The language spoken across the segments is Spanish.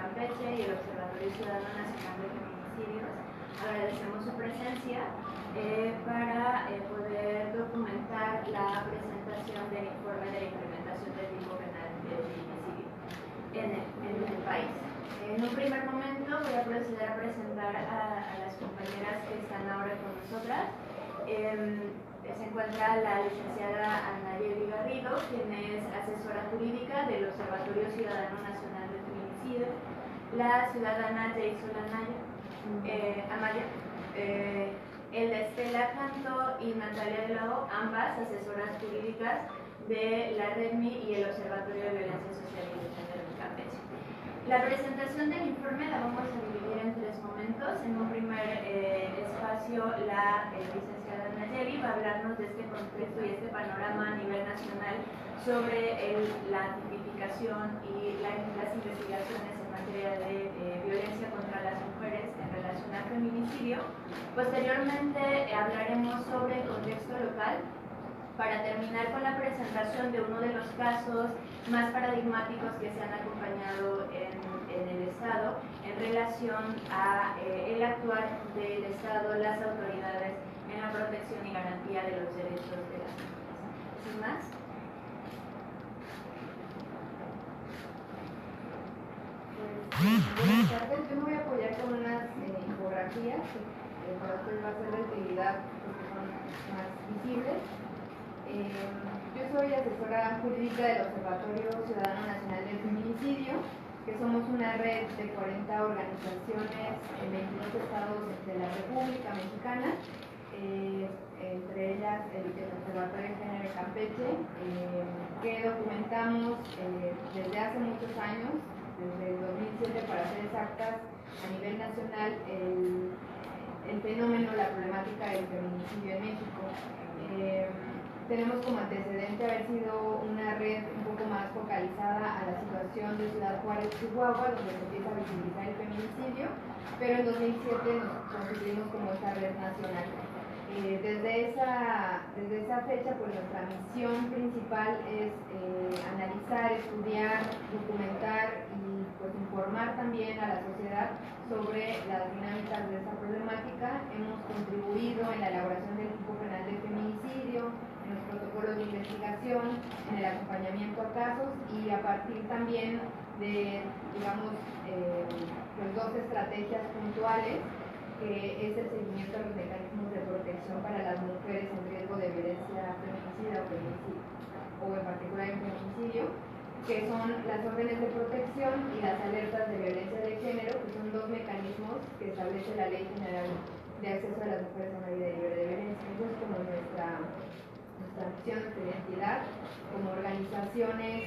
Campeche y el Observatorio Ciudadano Nacional de Feminicidios. Agradecemos su presencia para poder documentar la presentación del informe de la implementación del tipo penal del feminicidio en el país. En un primer momento voy a proceder a presentar a las compañeras que están ahora con nosotras. Se encuentra la licenciada Anayeli Garrido, quien es asesora jurídica del Observatorio Ciudadano Nacional de Feminicidio, la ciudadana Jason Amaya, Elda Estela Canto y Natalia de Lao, ambas asesoras jurídicas de la REDMI y el Observatorio de Violencia Social y de Género de Campeche. La presentación del informe la vamos a dividir en tres momentos. En un primer espacio, la licenciada Nayeli va a hablarnos de este contexto y este panorama a nivel nacional sobre la tipificación y las investigaciones en materia de violencia contra las mujeres en relación al feminicidio. Posteriormente hablaremos sobre el contexto local, para terminar con la presentación de uno de los casos más paradigmáticos que se han acompañado en el Estado en relación a el actuar del Estado, las autoridades en la protección y garantía de los derechos de las mujeres. ¿Sin más? Buenas tardes, yo me voy a apoyar con unas infografías que para ustedes va a ser de utilidad porque son más visibles. Yo soy asesora jurídica del Observatorio Ciudadano Nacional del Feminicidio, que somos una red de 40 organizaciones en 22 estados de la República Mexicana, entre ellas el Observatorio de Género de Campeche, que documentamos desde hace muchos años, desde el 2007 para ser exactas, a nivel nacional el fenómeno, la problemática del feminicidio en México. Tenemos como antecedente haber sido una red un poco más focalizada a la situación de Ciudad Juárez, Chihuahua, donde se empieza a visibilizar el feminicidio, pero en 2007 nos constituimos como esta red nacional. Desde esa fecha, pues nuestra misión principal es analizar, estudiar, documentar y pues informar también a la sociedad sobre las dinámicas de esta problemática. Hemos contribuido en la elaboración del tipo penal del feminicidio, en los protocolos de investigación, en el acompañamiento a casos y a partir también de, digamos, pues dos estrategias puntuales, que es el seguimiento a los mecanismos de protección para las mujeres en riesgo de violencia feminicida o feminicidio, o en particular en feminicidio, que son las órdenes de protección y las alertas de violencia de género, que son dos mecanismos que establece la Ley General de Acceso de las Mujeres a una Vida Libre de Violencia. Eso es como nuestra misión, nuestra identidad. Como organizaciones,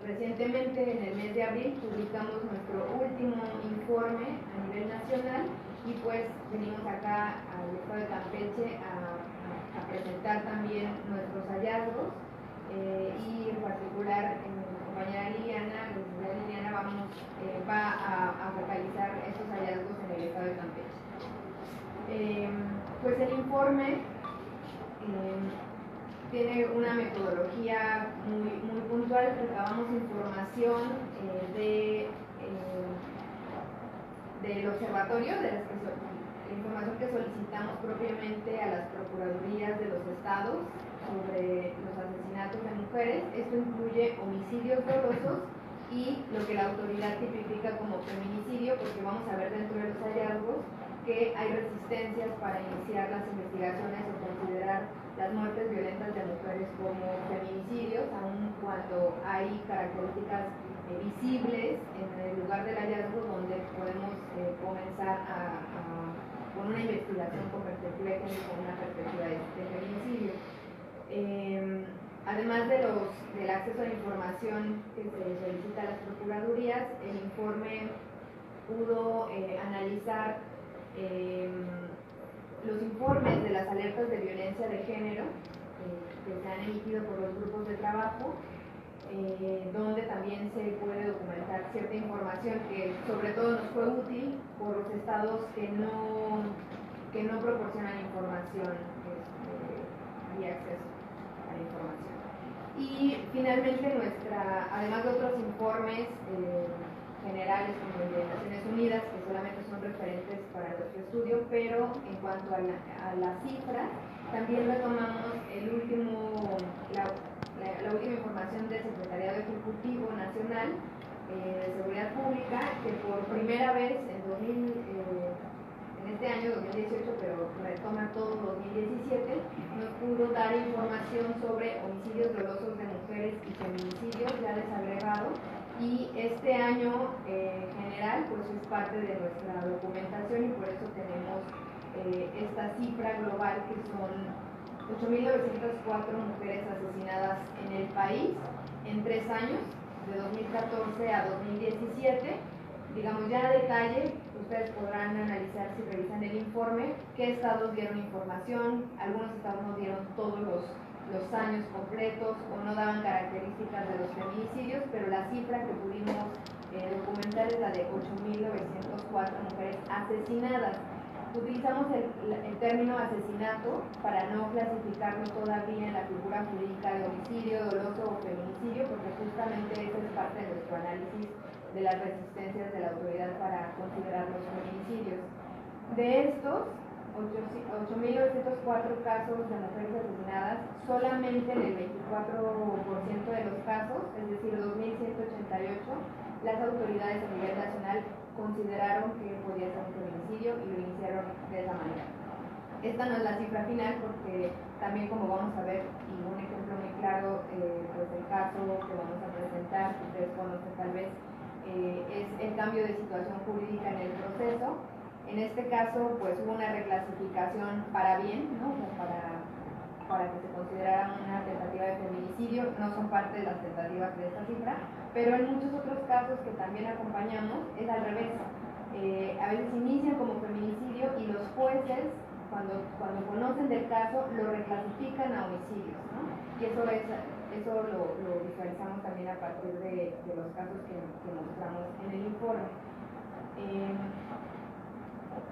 recientemente en el mes de abril publicamos nuestro último informe a nivel nacional y pues venimos acá al estado de Campeche a presentar también nuestros hallazgos y en particular mi compañera Liliana va a focalizar estos hallazgos en el estado de Campeche. Pues el informe tiene una metodología muy puntual. Recabamos información del observatorio, información que solicitamos propiamente a las procuradurías de los estados sobre los asesinatos de mujeres. Esto incluye homicidios dolosos y lo que la autoridad tipifica como feminicidio, porque vamos a ver dentro de los hallazgos que hay resistencias para iniciar las investigaciones o considerar las muertes violentas de mujeres como feminicidios, aun cuando hay características visibles en el lugar del hallazgo donde podemos comenzar con una investigación con perspectiva de género, con una perspectiva de feminicidio. Además del acceso a la información que se solicita a las procuradurías, el informe pudo analizar los informes de las alertas de violencia de género que se han emitido por los grupos de trabajo, donde también se puede documentar cierta información que sobre todo nos fue útil por los estados que no proporcionan información y acceso a la información. Y finalmente nuestra además de otros informes generales como el de Naciones Unidas, que solamente son referentes para nuestro estudio, pero en cuanto a las cifras, también retomamos la última información del Secretariado Ejecutivo Nacional de Seguridad Pública, que por primera vez en este año 2018, pero retoma todo 2017, nos pudo dar información sobre homicidios dolosos de mujeres y feminicidios ya desagregados. Y este año general pues es parte de nuestra documentación y por eso tenemos esta cifra global que son 8.904 mujeres asesinadas en el país en 3 años, de 2014 a 2017. Digamos ya a detalle, ustedes podrán analizar si revisan el informe qué estados dieron información. Algunos estados no dieron todos los años completos o no daban características de los feminicidios, pero la cifra que pudimos documentar es la de 8.904 mujeres asesinadas. Utilizamos el término asesinato para no clasificarlo todavía en la figura jurídica de homicidio, doloso o feminicidio, porque justamente esa es parte de nuestro análisis de las resistencias de la autoridad para considerar los feminicidios. De estos 8.904 casos de mujeres asesinadas, solamente en el 24% de los casos, es decir, 2.188, las autoridades a nivel nacional consideraron que podía ser un feminicidio y lo iniciaron de esa manera. Esta no es la cifra final porque también, como vamos a ver, y un ejemplo muy claro, pues el caso que vamos a presentar, que ustedes conocen tal vez, es el cambio de situación jurídica en el proceso. En este caso, pues hubo una reclasificación para bien, ¿no? Para que se considerara una tentativa de feminicidio, no son parte de las tentativas de esta cifra, pero en muchos otros casos que también acompañamos es al revés. A veces inician como feminicidio y los jueces, cuando conocen del caso, lo reclasifican a homicidios, ¿no? Y eso lo visualizamos también a partir de los casos que mostramos en el informe.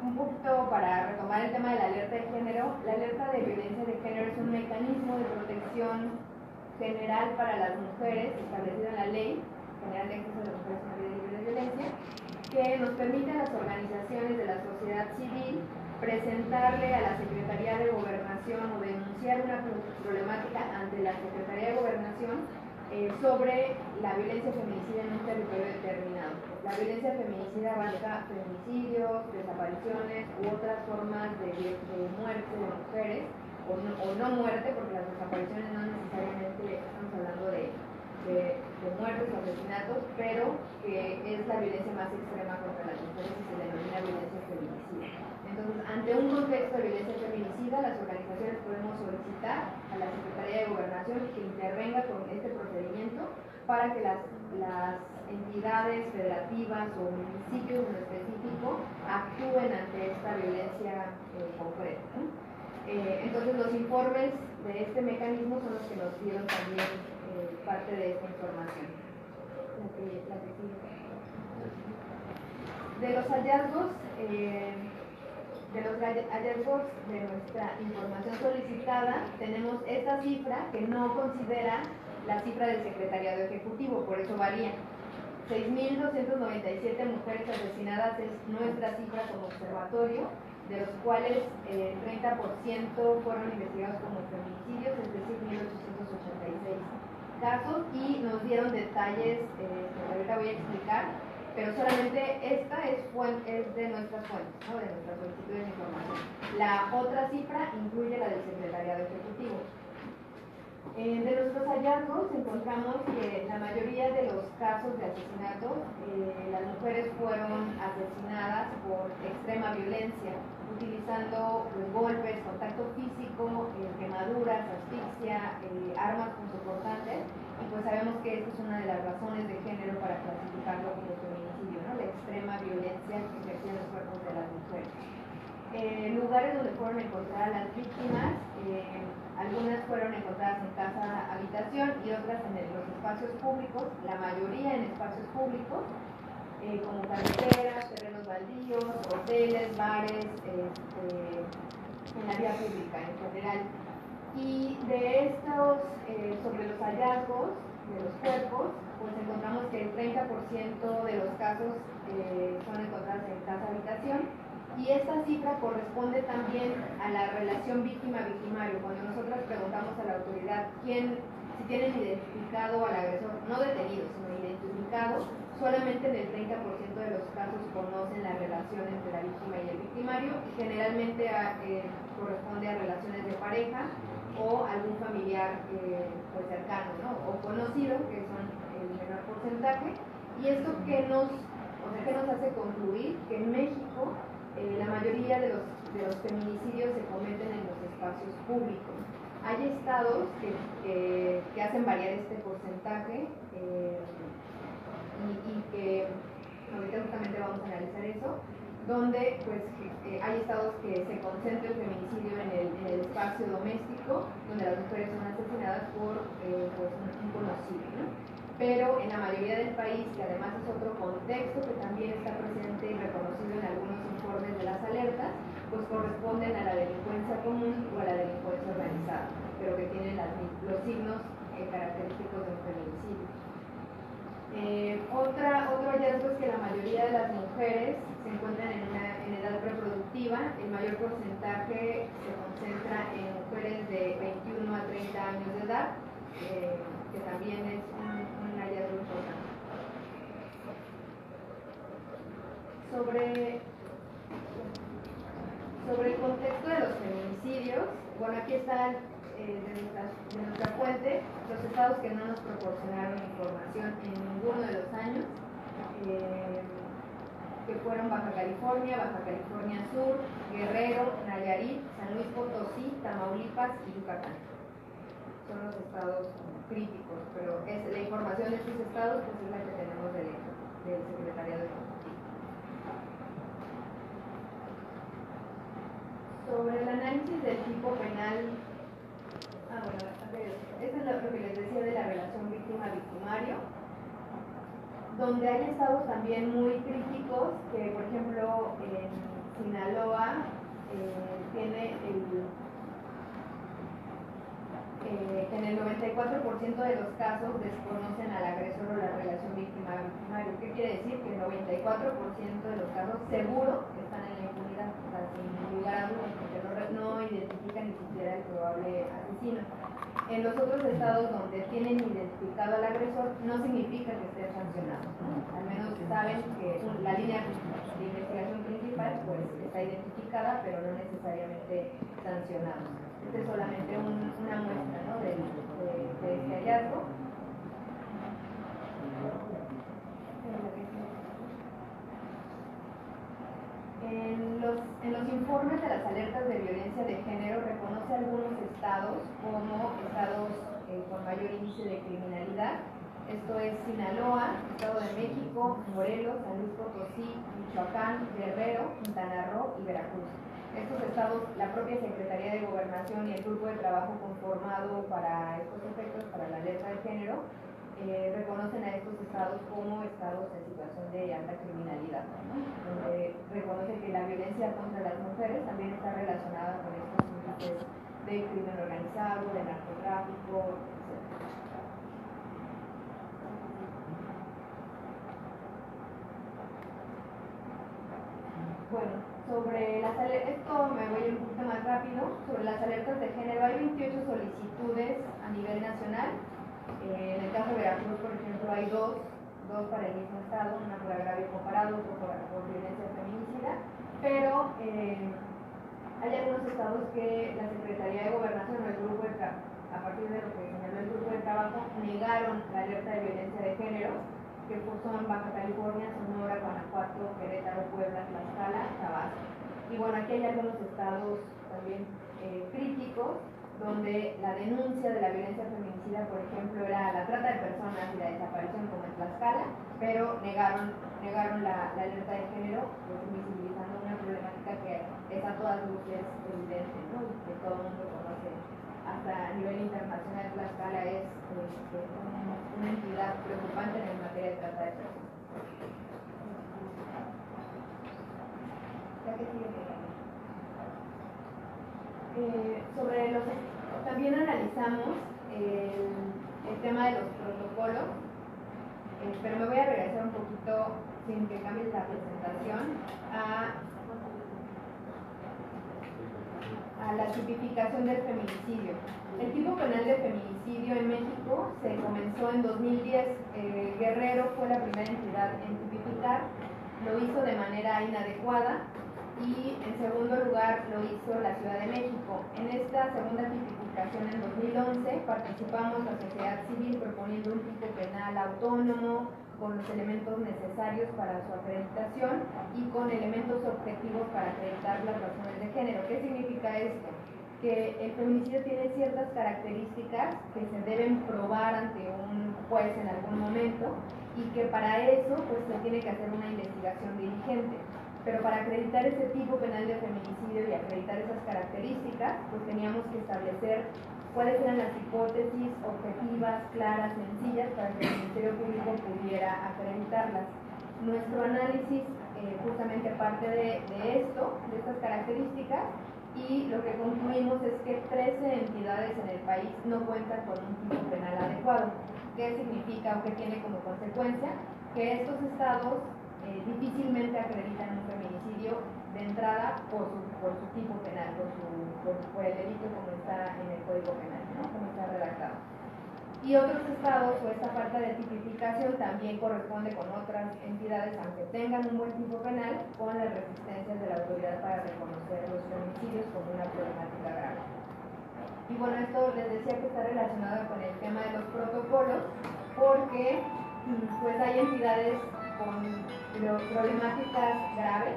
Un poquito para retomar el tema de la alerta de género, la alerta de violencia de género es un mecanismo de protección general para las mujeres establecido en la Ley General de Acceso de las Mujeres a Vida Libre de Violencia, que nos permite a las organizaciones de la sociedad civil presentarle a la Secretaría de Gobernación o denunciar una problemática ante la Secretaría de Gobernación sobre la violencia feminicida en un territorio determinado. La violencia feminicida abarca feminicidios, desapariciones u otras formas de muerte de mujeres, o no muerte, porque las desapariciones no necesariamente estamos hablando de muertes o asesinatos, pero que es la violencia más extrema contra las mujeres y se denomina violencia feminicida. Entonces, ante un contexto de violencia feminicida, las organizaciones podemos solicitar a la Secretaría de Gobernación que intervenga con este procedimiento para que las entidades federativas o municipios en específico actúen ante esta violencia concreta, ¿no? Entonces, los informes de este mecanismo son los que nos dieron también parte de esta información. La que sigue. De los hallazgos de nuestra información solicitada, tenemos esta cifra que no considera la cifra del Secretariado Ejecutivo, por eso varía. 6.297 mujeres asesinadas es nuestra cifra como observatorio, de los cuales el 30% fueron investigados como feminicidios, es decir, 1.886 casos, y nos dieron detalles que ahorita voy a explicar, pero solamente esta es de nuestras fuentes, ¿no? De nuestras solicitudes de información. La otra cifra incluye la del Secretariado Ejecutivo. De nuestros hallazgos encontramos que la mayoría de los casos de asesinato, las mujeres fueron asesinadas por extrema violencia, utilizando golpes, contacto físico, quemaduras, asfixia, armas punzocortantes, y pues sabemos que esta es una de las razones de género para clasificarlo como feminicidio, ¿no? La extrema violencia que ejercen los cuerpos de las mujeres. Lugares donde fueron encontradas las víctimas, algunas fueron encontradas en casa habitación y otras en los espacios públicos, la mayoría en espacios públicos, como carreteras, terrenos baldíos, hoteles, bares, en la vía pública en general. Y de estos, sobre los hallazgos de los cuerpos, pues de los casos son encontradas en casa-habitación, y esta cifra corresponde también a la relación víctima-victimario. Cuando nosotros preguntamos a la autoridad si tienen identificado al agresor, no detenido, sino identificado, solamente en el 30% de los casos conocen la relación entre la víctima y el victimario, y generalmente corresponde a relaciones de pareja o algún familiar pues cercano, ¿no? O conocido, que son el menor porcentaje. Y esto que nos hace concluir que en México la mayoría de los feminicidios se cometen en los espacios públicos. Hay estados que hacen variar este porcentaje, y que ahorita justamente vamos a analizar eso, donde pues hay estados que se concentra el feminicidio en el espacio doméstico, donde las mujeres son asesinadas por pues un conocido, ¿no? Pero en la mayoría del país, que además es otro contexto que también está presente y reconocido en algunos informes de las alertas, pues corresponden a la delincuencia común o a la delincuencia organizada, pero que tienen los signos característicos de un feminicidio. Otro hallazgo es que la mayoría de las mujeres se encuentran en edad reproductiva. El mayor porcentaje se concentra en mujeres de 21 a 30 años de edad, que también es un hallazgo importante. Sobre el contexto de los feminicidios, bueno, aquí están de nuestra fuente los estados que no nos proporcionaron información en ninguno de los años, que fueron Baja California Sur, Guerrero, Nayarit, San Luis Potosí, Tamaulipas y Yucatán. Son los estados críticos, pero la información de estos estados pues es la que tenemos del Secretariado de Justicia. Sobre el análisis del tipo penal, eso es lo que les decía de la relación víctima-victimario, donde hay estados también muy críticos, que por ejemplo en Sinaloa tiene en el 94% de los casos desconocen al agresor o la relación víctima-victimario. ¿Qué quiere decir? Que el 94% de los casos seguro están en la impunidad, o sea, sin lugar a dudas, porque no identifican ni siquiera el probable asesino. En los otros estados donde tienen identificado al agresor, no significa que esté sancionado, ¿no? Al menos saben que la línea de investigación principal pues está identificada, pero no necesariamente sancionada. Este es solamente una muestra, ¿no? de este hallazgo. En los informes de las alertas de violencia de género reconoce algunos estados como estados con mayor índice de criminalidad. Esto es Sinaloa, Estado de México, Morelos, San Luis Potosí, Michoacán, Guerrero, Quintana Roo y Veracruz. Estos estados, la propia Secretaría de Gobernación y el grupo de trabajo conformado para estos efectos, para la alerta de género, reconocen a estos estados como estados en situación de alta criminalidad, ¿no? Donde reconocen que la violencia contra las mujeres también está relacionada con estos índices de crimen organizado, de narcotráfico, etc. Bueno, sobre las alertas, esto me voy un poquito más rápido. Sobre las alertas de género, hay 28 solicitudes a nivel nacional. En el caso de Veracruz, por ejemplo, hay dos para el mismo estado, una por agravio comparado, otra por violencia feminicida, pero hay algunos estados que la Secretaría de Gobernación o el grupo de a partir de lo que señaló el grupo de trabajo, negaron la alerta de violencia de género, que son Baja California, Sonora, Guanajuato, Querétaro, Puebla, Tlaxcala, Tabasco. Y bueno, aquí hay algunos estados también críticos, donde la denuncia de la violencia feminicida, por ejemplo, era la trata de personas y la desaparición como en Tlaxcala, pero negaron la alerta de género, pues invisibilizando una problemática que es a todas luces evidente, ¿no? Que todo el mundo conoce. Hasta a nivel internacional, Tlaxcala es una entidad preocupante en materia de trata de personas. También analizamos el tema de los protocolos, pero me voy a regresar poquito, sin que cambie la presentación, a la tipificación del feminicidio. El tipo penal de feminicidio en México se comenzó en 2010. Guerrero fue la primera entidad en tipificar, lo hizo de manera inadecuada y en segundo lugar lo hizo la Ciudad de México. En esta segunda tipificación en 2011 participamos la sociedad civil proponiendo un tipo penal autónomo, con los elementos necesarios para su acreditación y con elementos objetivos para acreditar las razones de género. ¿Qué significa esto? Que el feminicidio tiene ciertas características que se deben probar ante un juez en algún momento y que para eso pues se tiene que hacer una investigación diligente. Pero para acreditar ese tipo penal de feminicidio y acreditar esas características, pues teníamos que establecer cuáles eran las hipótesis objetivas, claras, sencillas, para que el Ministerio Público pudiera acreditarlas. Nuestro análisis justamente parte de esto, de estas características, y lo que concluimos es que 13 entidades en el país no cuentan con un tipo penal adecuado. ¿Qué significa o qué tiene como consecuencia? Que estos estados difícilmente acreditan un feminicidio de entrada por su tipo penal, por el delito como está en el Código Penal, ¿no? Como está redactado. Y otros estados o esta falta de tipificación también corresponde con otras entidades, aunque tengan un buen tipo penal, con las resistencias de la autoridad para reconocer los feminicidios como una problemática grave. Y bueno, esto les decía que está relacionado con el tema de los protocolos, porque pues hay entidades con problemáticas graves,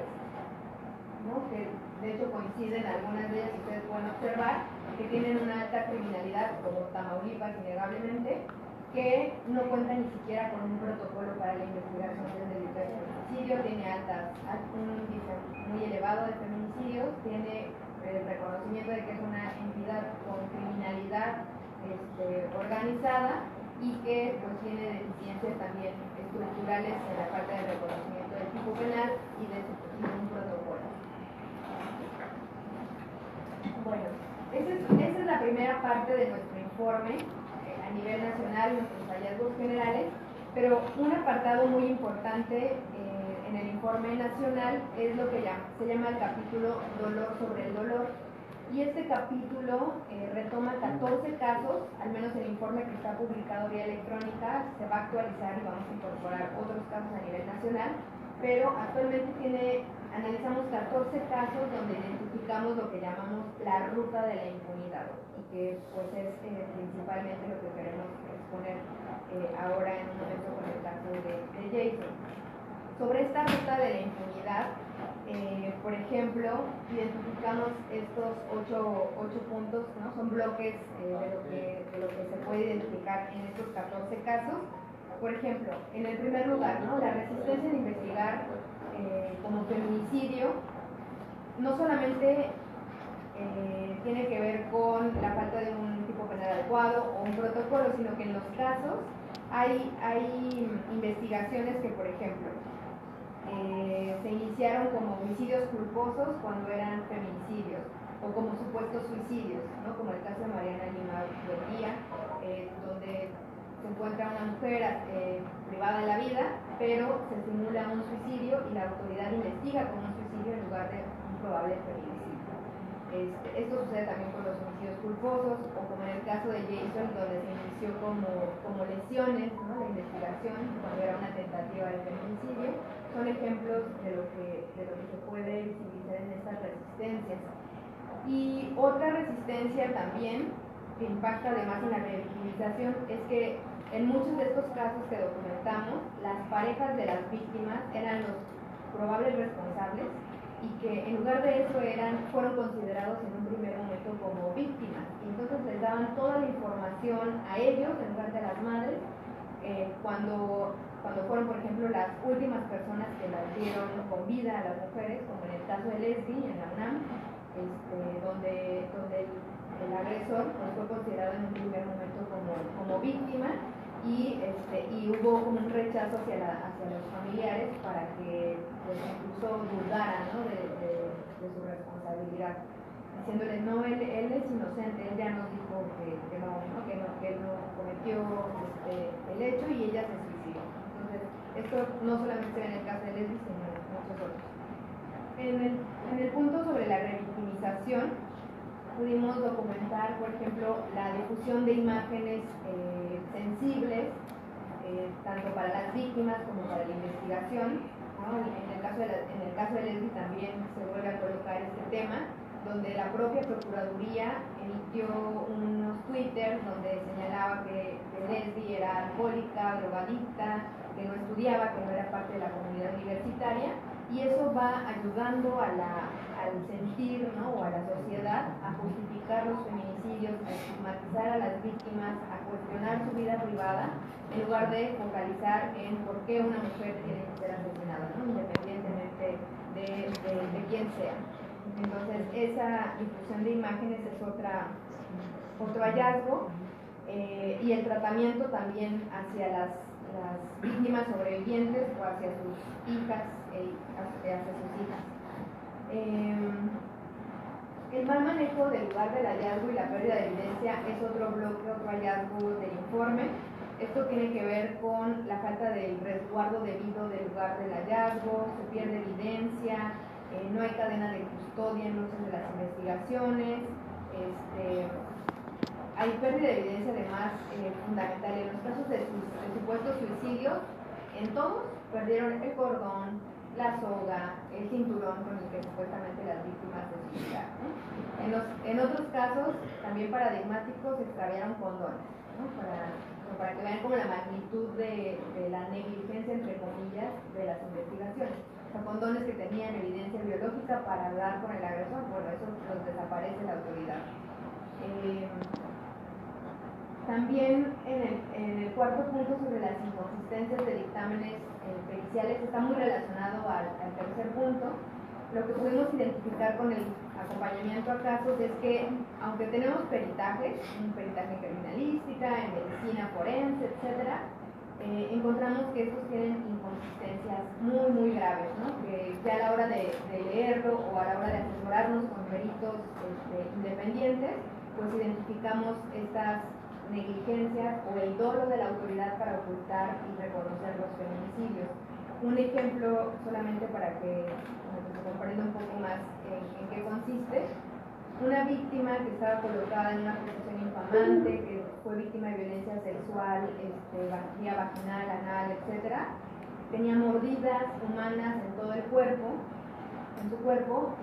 ¿no? Que de hecho coinciden algunas de ellas, ustedes pueden observar, que tienen una alta criminalidad, como Tamaulipas innegablemente, que no cuenta ni siquiera con un protocolo para la investigación del delito de feminicidio, tiene un índice muy elevado de feminicidios, tiene el reconocimiento de que es una entidad con criminalidad organizada y que pues tiene deficiencias también estructurales en la falta de reconocimiento del tipo penal y de un protocolo. Bueno, esa es la primera parte de nuestro informe a nivel nacional, nuestros hallazgos generales, pero un apartado muy importante en el informe nacional es lo que se llama el capítulo Dolor sobre el dolor. Y este capítulo retoma 14 casos, al menos el informe que está publicado vía electrónica se va a actualizar y vamos a incorporar otros casos a nivel nacional, pero actualmente analizamos 14 casos donde identificamos lo que llamamos la ruta de la impunidad y que pues es principalmente lo que queremos exponer ahora en un momento con el caso de Jason. Sobre esta ruta de la impunidad, por ejemplo, identificamos estos 8 puntos, ¿no? Son bloques de lo que se puede identificar en estos 14 casos. Por ejemplo, en el primer lugar, ¿no? La resistencia en investigar como feminicidio no solamente tiene que ver con la falta de un tipo penal adecuado o un protocolo, sino que en los casos hay investigaciones que, por ejemplo, se iniciaron como homicidios culposos cuando eran feminicidios o como supuestos suicidios, ¿no? Como el caso de Mariana Lima Buendía, donde se encuentra una mujer privada de la vida, pero se simula un suicidio y la autoridad investiga como un suicidio en lugar de un probable feminicidio. Esto sucede también con los homicidios culposos o como en el caso de Jason, donde se inició como lesiones, ¿no? La investigación cuando era una tentativa de feminicidio. Son ejemplos de lo que se puede visibilizar en estas resistencias. Y otra resistencia también que impacta además en la revictimización es que en muchos de estos casos que documentamos, las parejas de las víctimas eran los probables responsables y que en lugar de eso fueron considerados en un primer momento como víctimas. Y entonces les daban toda la información a ellos en lugar de a las madres, cuando fueron, por ejemplo, las últimas personas que las dieron con vida a las mujeres, como en el caso de Leslie en la UNAM, donde el agresor pues, fue considerado en un primer momento como víctima y hubo como un rechazo hacia los familiares para que pues, incluso dudaran, ¿no? de su responsabilidad, diciéndoles no, él es inocente, él ya nos dijo que él no cometió el hecho y ella se suicidó. Entonces esto esto no solamente en el caso de Leslie, sino en muchos otros. En el punto sobre la revictimización, pudimos documentar, por ejemplo, la difusión de imágenes sensibles, tanto para las víctimas como para la investigación, ¿no? En el caso de Leslie también se vuelve a colocar este tema, donde la propia Procuraduría emitió unos twitters donde señalaba que Leslie era alcohólica, drogadicta, que no estudiaba, que no era parte de la comunidad universitaria, y eso va ayudando al sentir, ¿no? O a la sociedad a justificar los feminicidios, a estigmatizar a las víctimas, a cuestionar su vida privada, en lugar de focalizar en por qué una mujer tiene que ser asesinada, ¿no? Independientemente de quién sea. Entonces, esa difusión de imágenes es otro hallazgo, y el tratamiento también hacia las víctimas sobrevivientes o hacia sus hijas, hacia sus hijas. El mal manejo del lugar del hallazgo y la pérdida de evidencia es otro bloque, otro hallazgo del informe. Esto tiene que ver con la falta del resguardo debido del lugar del hallazgo, se pierde evidencia, no hay cadena de custodia en muchas de las investigaciones, hay pérdida de evidencia además fundamental. En los casos de supuestos suicidios, en todos perdieron el cordón, la soga, el cinturón con el que supuestamente las víctimas se suicidaron, ¿no? En otros casos, también paradigmáticos, se extraviaron condones, ¿no? Para que vean como la magnitud de la negligencia, entre comillas, de las investigaciones. Son condones que tenían evidencia biológica para hablar con el agresor, por eso los desaparece la autoridad. También en el cuarto punto sobre las inconsistencias de dictámenes periciales está muy relacionado al tercer punto. Lo que pudimos identificar con el acompañamiento a casos es que, aunque tenemos peritajes, un peritaje en criminalística, en medicina forense, etc., encontramos que estos tienen inconsistencias muy graves, ¿no? Que ya a la hora de leerlo o a la hora de asesorarnos con peritos independientes, pues identificamos estas negligencias o el dolo de la autoridad para ocultar y reconocer los feminicidios. Un ejemplo solamente para que se comprenda un poco más en qué consiste. Una víctima que estaba colocada en una posición infamante, que fue víctima de violencia sexual, vía vaginal, anal, etc., tenía mordidas humanas en todo el cuerpo, en su cuerpo,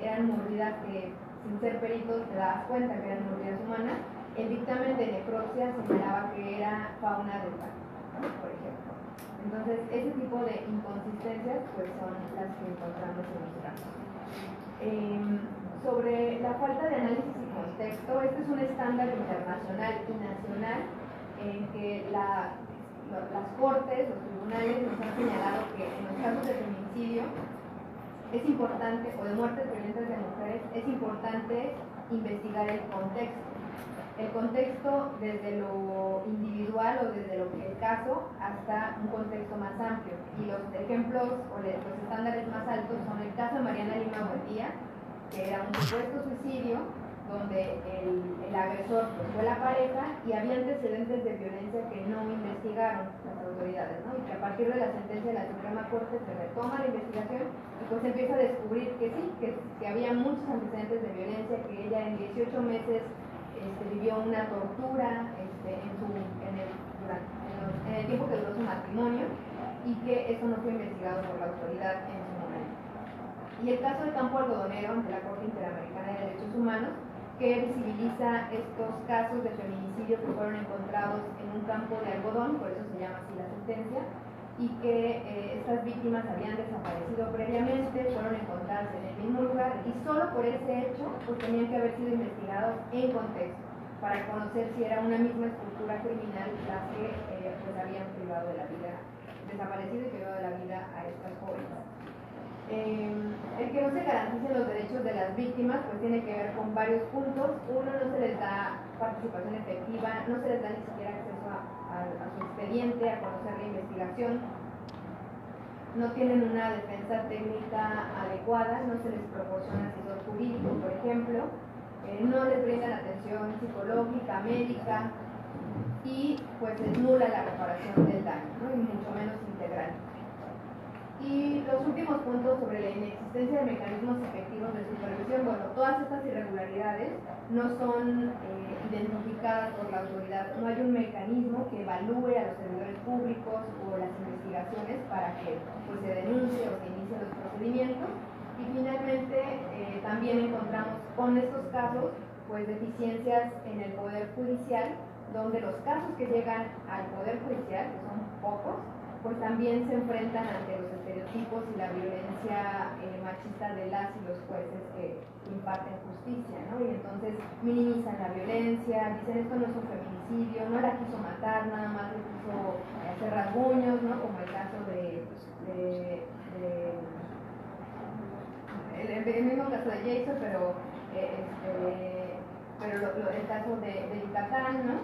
eran mordidas que sin ser peritos te das cuenta que eran mordidas humanas. El dictamen de necropsia señalaba que era fauna del parque, ¿no? Por ejemplo. Entonces, ese tipo de inconsistencias pues son las que encontramos en los casos. Sobre la falta de análisis y contexto, este es un estándar internacional y nacional en que las cortes, los tribunales nos han señalado que en los casos de feminicidio es importante, o de muertes violentas de mujeres, es importante investigar el contexto. El contexto desde lo individual o desde el caso hasta un contexto más amplio. Y los ejemplos o los estándares más altos son el caso de Mariana Lima Buendía, que era un supuesto suicidio donde el agresor pues, fue la pareja y había antecedentes de violencia que no investigaron las autoridades, ¿no? Y que a partir de la sentencia de la Suprema Corte se retoma la investigación y pues se empieza a descubrir que sí, que había muchos antecedentes de violencia, que ella en 18 meses vivió una tortura en el tiempo que duró su matrimonio y que eso no fue investigado por la autoridad en su momento. Y el caso del campo algodonero ante la Corte Interamericana de Derechos Humanos, que visibiliza estos casos de feminicidio que fueron encontrados en un campo de algodón, por eso se llama así la sentencia, y que estas víctimas habían desaparecido previamente, fueron encontradas en el mismo lugar y solo por ese hecho pues tenían que haber sido investigados en contexto para conocer si era una misma estructura criminal la que pues habían privado de la vida, desaparecido y privado de la vida a estas jóvenes. El que no se garanticen los derechos de las víctimas pues tiene que ver con varios puntos. Uno, no se les da participación efectiva, no se les da ni siquiera acceso a su expediente, a conocer la investigación, no tienen una defensa técnica adecuada, no se les proporciona asesor jurídico, por ejemplo, no les brindan atención psicológica, médica y pues es nula la reparación del daño, ¿no? Y mucho menos integral. los últimos puntos sobre la inexistencia de mecanismos efectivos de supervisión, bueno, todas estas irregularidades no son identificadas por la autoridad, no hay un mecanismo que evalúe a los servidores públicos o las investigaciones para que pues, se denuncie o se inicien los procedimientos. Y finalmente también encontramos con estos casos pues deficiencias en el Poder Judicial, donde los casos que llegan al Poder Judicial, que son pocos, pues también se enfrentan ante los estereotipos y la violencia machista de las y los jueces que imparten justicia, ¿no? Y entonces minimizan la violencia, dicen esto no es un feminicidio, no la quiso matar, nada más le quiso hacer rasguños, ¿no? Como el caso el mismo caso de Jason, pero el caso de Yucatán, ¿no?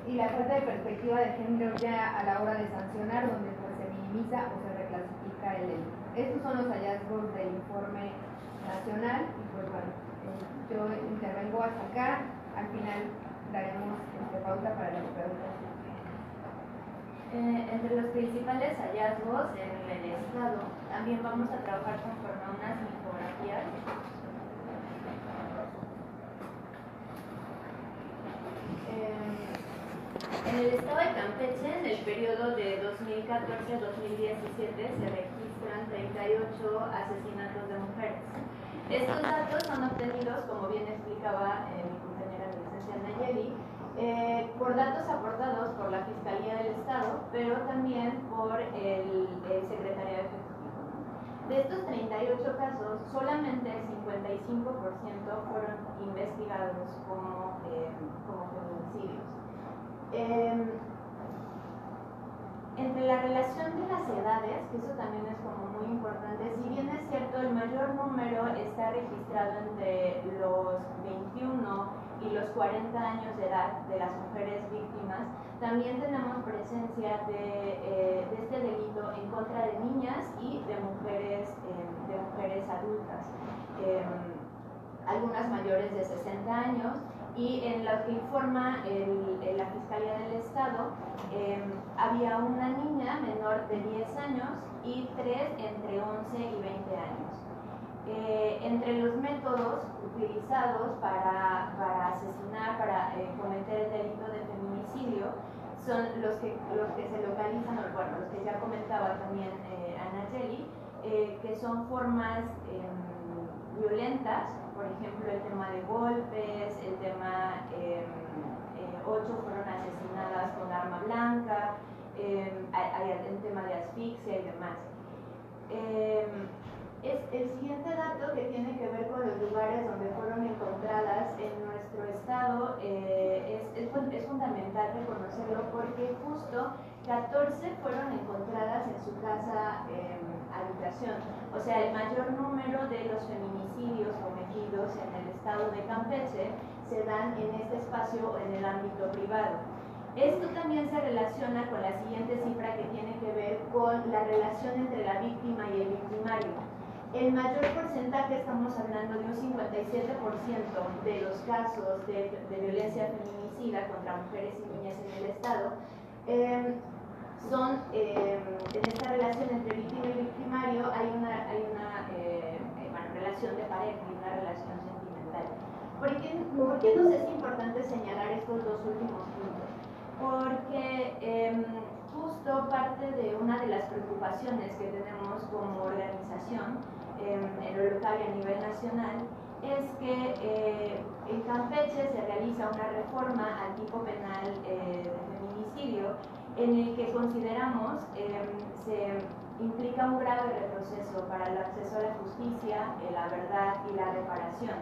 Y la falta de perspectiva de género ya a la hora de sancionar, donde pues, se minimiza o se reclasifica el delito. Estos son los hallazgos del informe nacional y pues bueno, yo intervengo hasta acá, al final daremos pauta para las preguntas. Entre los principales hallazgos en el Estado, también vamos a trabajar conforme a unas infografías. En el Estado de Campeche, en el periodo de 2014 a 2017, se registran 38 asesinatos de mujeres. Estos datos son obtenidos, como bien explicaba mi compañera la licenciada Nayeli, por datos aportados por la Fiscalía del Estado, pero también por el Secretariado Ejecutivo. De estos 38 casos, solamente el 55% fueron investigados como feminicidios. Entre la relación de las edades, que eso también es como muy importante, si bien es cierto el mayor número está registrado entre los 21 y los 40 años de edad de las mujeres víctimas, también tenemos presencia de este delito en contra de niñas y de mujeres adultas, algunas mayores de 60 años, y en lo que informa la Fiscalía del Estado, había una niña menor de 10 años y 3 entre 11 y 20 años. Entre los métodos utilizados para asesinar, para cometer el delito de feminicidio, son los que se localizan, bueno, los que ya comentaba también Anayeli, que son formas violentas, por ejemplo el tema de golpes, el tema 8 fueron asesinadas con arma blanca, hay el tema de asfixia y demás. El siguiente dato que tiene que ver con los lugares donde fueron encontradas en nuestro estado es fundamental reconocerlo porque justo 14 fueron encontradas en su casa habitación. O sea, el mayor número de los feminicidios cometidos en el estado de Campeche se dan en este espacio o en el ámbito privado. Esto también se relaciona con la siguiente cifra que tiene que ver con la relación entre la víctima y el victimario. El mayor porcentaje, estamos hablando de un 57% de los casos de violencia feminicida contra mujeres y niñas en el estado, son en esta relación entre víctima y victimario hay una relación de pareja y una relación sentimental. ¿Por qué nos es importante señalar estos dos últimos puntos? Porque justo parte de una de las preocupaciones que tenemos como organización en lo local y a nivel nacional es que en Campeche se realiza una reforma al tipo penal de feminicidio en el que consideramos se implica un grave retroceso para el acceso a la justicia, la verdad y la reparación.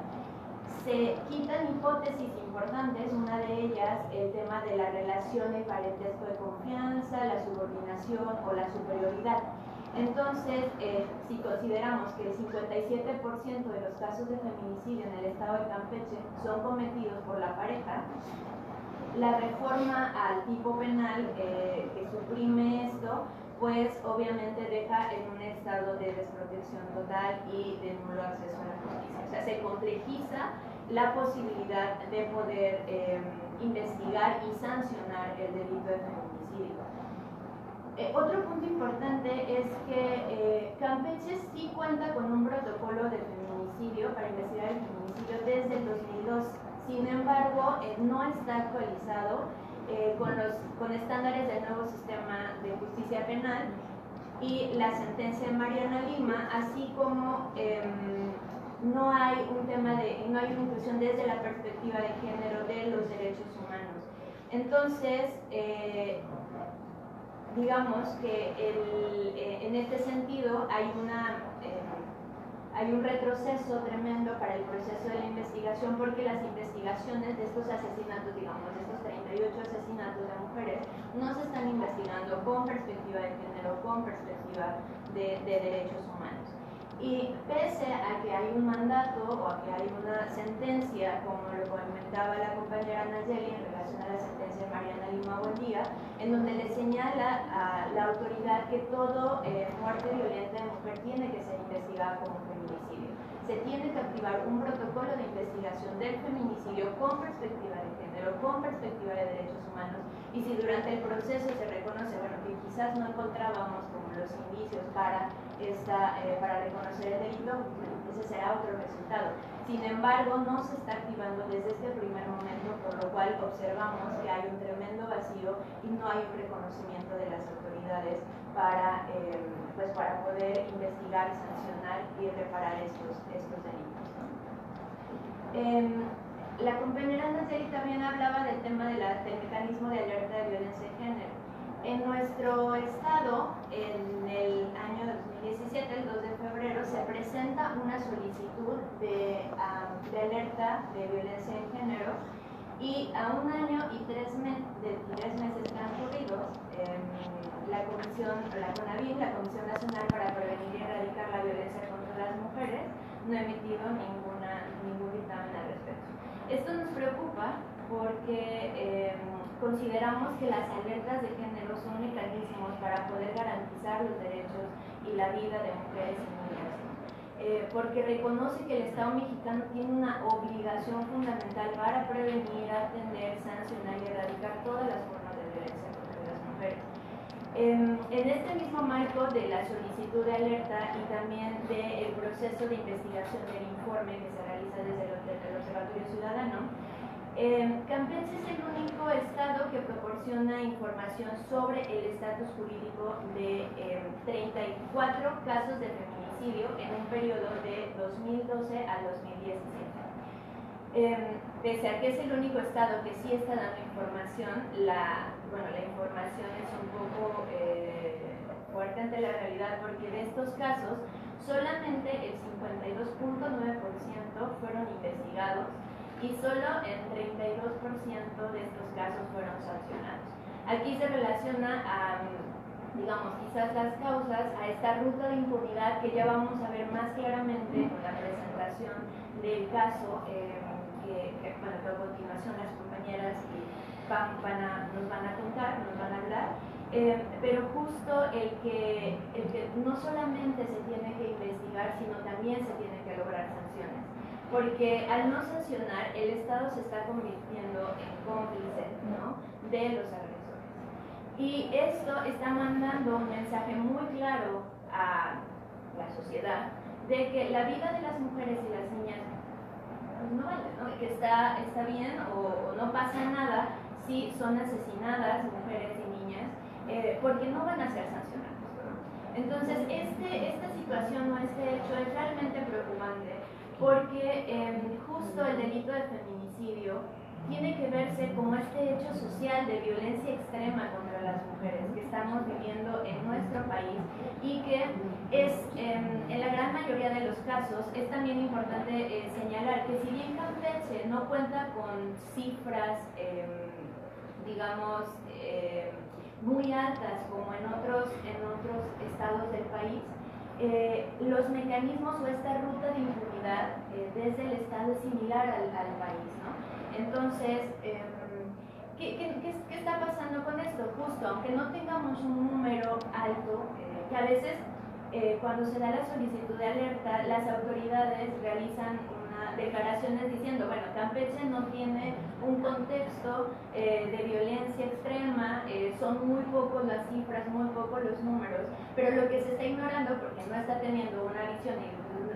Se quitan hipótesis importantes, una de ellas el tema de la relación, el parentesco de confianza, la subordinación o la superioridad. Entonces, si consideramos que el 57% de los casos de feminicidio en el estado de Campeche son cometidos por la pareja, la reforma al tipo penal que suprime esto, pues obviamente deja en un estado de desprotección total y de nulo acceso a la justicia. O sea, se complejiza la posibilidad de poder investigar y sancionar el delito de feminicidio. Otro punto importante es que Campeche sí cuenta con un protocolo de feminicidio para investigar el feminicidio desde el 2002. Sin embargo, no está actualizado con estándares del nuevo sistema de justicia penal y la sentencia de Mariana Lima, así como no hay no hay una inclusión desde la perspectiva de género de los derechos humanos. Entonces, digamos que en este sentido hay un retroceso tremendo para el proceso de la investigación, porque las investigaciones de estos asesinatos, digamos, de estos 38 asesinatos de mujeres, no se están investigando con perspectiva de género, con perspectiva de derechos humanos. Y pese a que hay un mandato o a que hay una sentencia, como lo comentaba la compañera Nayeli en relación a la sentencia de Mariana Lima Buendía, en donde le señala a la autoridad que todo muerte violenta de mujer tiene que ser investigada como feminicidio. Se tiene que activar un protocolo de investigación del feminicidio con perspectiva de género, con perspectiva de derechos humanos, y si durante el proceso se reconoce, bueno, que quizás no encontrábamos como los indicios para reconocer el delito, ese será otro resultado. Sin embargo, no se está activando desde este primer momento, por lo cual observamos que hay un tremendo vacío y no hay un reconocimiento de las autoridades para poder investigar, sancionar y reparar estos delitos, ¿no? La compañera Naceli también hablaba del tema del mecanismo de alerta de violencia de género. En nuestro estado, en el año 2017, el 2 de febrero, se presenta una solicitud de alerta de violencia de género, y a un año y 3 meses transcurridos, la CONAVIM, la Comisión Nacional para Prevenir y Erradicar la Violencia contra las Mujeres, no ha emitido ningún dictamen al respecto. Esto nos preocupa porque consideramos que las alertas de género son mecanismos para poder garantizar los derechos y la vida de mujeres y niñas, porque reconoce que el Estado mexicano tiene una obligación fundamental para prevenir, atender, sancionar y erradicar todas las formas de violencia contra las mujeres. En este mismo marco de la solicitud de alerta y también del proceso de investigación del informe que se realiza desde el Observatorio Ciudadano, Campeche es el único estado que proporciona información sobre el estatus jurídico de 34 casos de feminicidio en un periodo de 2012 al 2017. Pese a que es el único estado que sí está dando información, la información es un poco fuerte ante la realidad, porque de estos casos solamente el 52.9% fueron investigados y solo el 32% de estos casos fueron sancionados. Aquí se relaciona a, digamos, quizás las causas a esta ruta de impunidad que ya vamos a ver más claramente con la presentación del caso que a continuación las compañeras nos van a contar, nos van a hablar, pero justo el que no solamente se tiene que investigar, sino también se tienen que lograr sanciones, porque al no sancionar, el Estado se está convirtiendo en cómplice, ¿no?, de los agresores. Y esto está mandando un mensaje muy claro a la sociedad de que la vida de las mujeres y las niñas no vale, ¿no?, que está bien o no pasa nada si son asesinadas mujeres y niñas, porque no van a ser sancionadas, ¿no? Entonces, esta situación o este hecho es realmente preocupante, porque justo el delito de feminicidio tiene que verse como este hecho social de violencia extrema contra las mujeres que estamos viviendo en nuestro país, y que es, en la gran mayoría de los casos, es también importante señalar que si bien Campeche no cuenta con cifras, digamos, muy altas como en otros estados del país, los mecanismos o esta ruta de impunidad desde el Estado es similar al país, ¿no? Entonces, ¿qué está pasando con esto? Justo, aunque no tengamos un número alto, que a veces cuando se da la solicitud de alerta, las autoridades realizan declaraciones diciendo, bueno, Campeche no tiene un contexto de violencia extrema, son muy pocos las cifras, muy pocos los números, pero lo que se está ignorando, porque no está teniendo una visión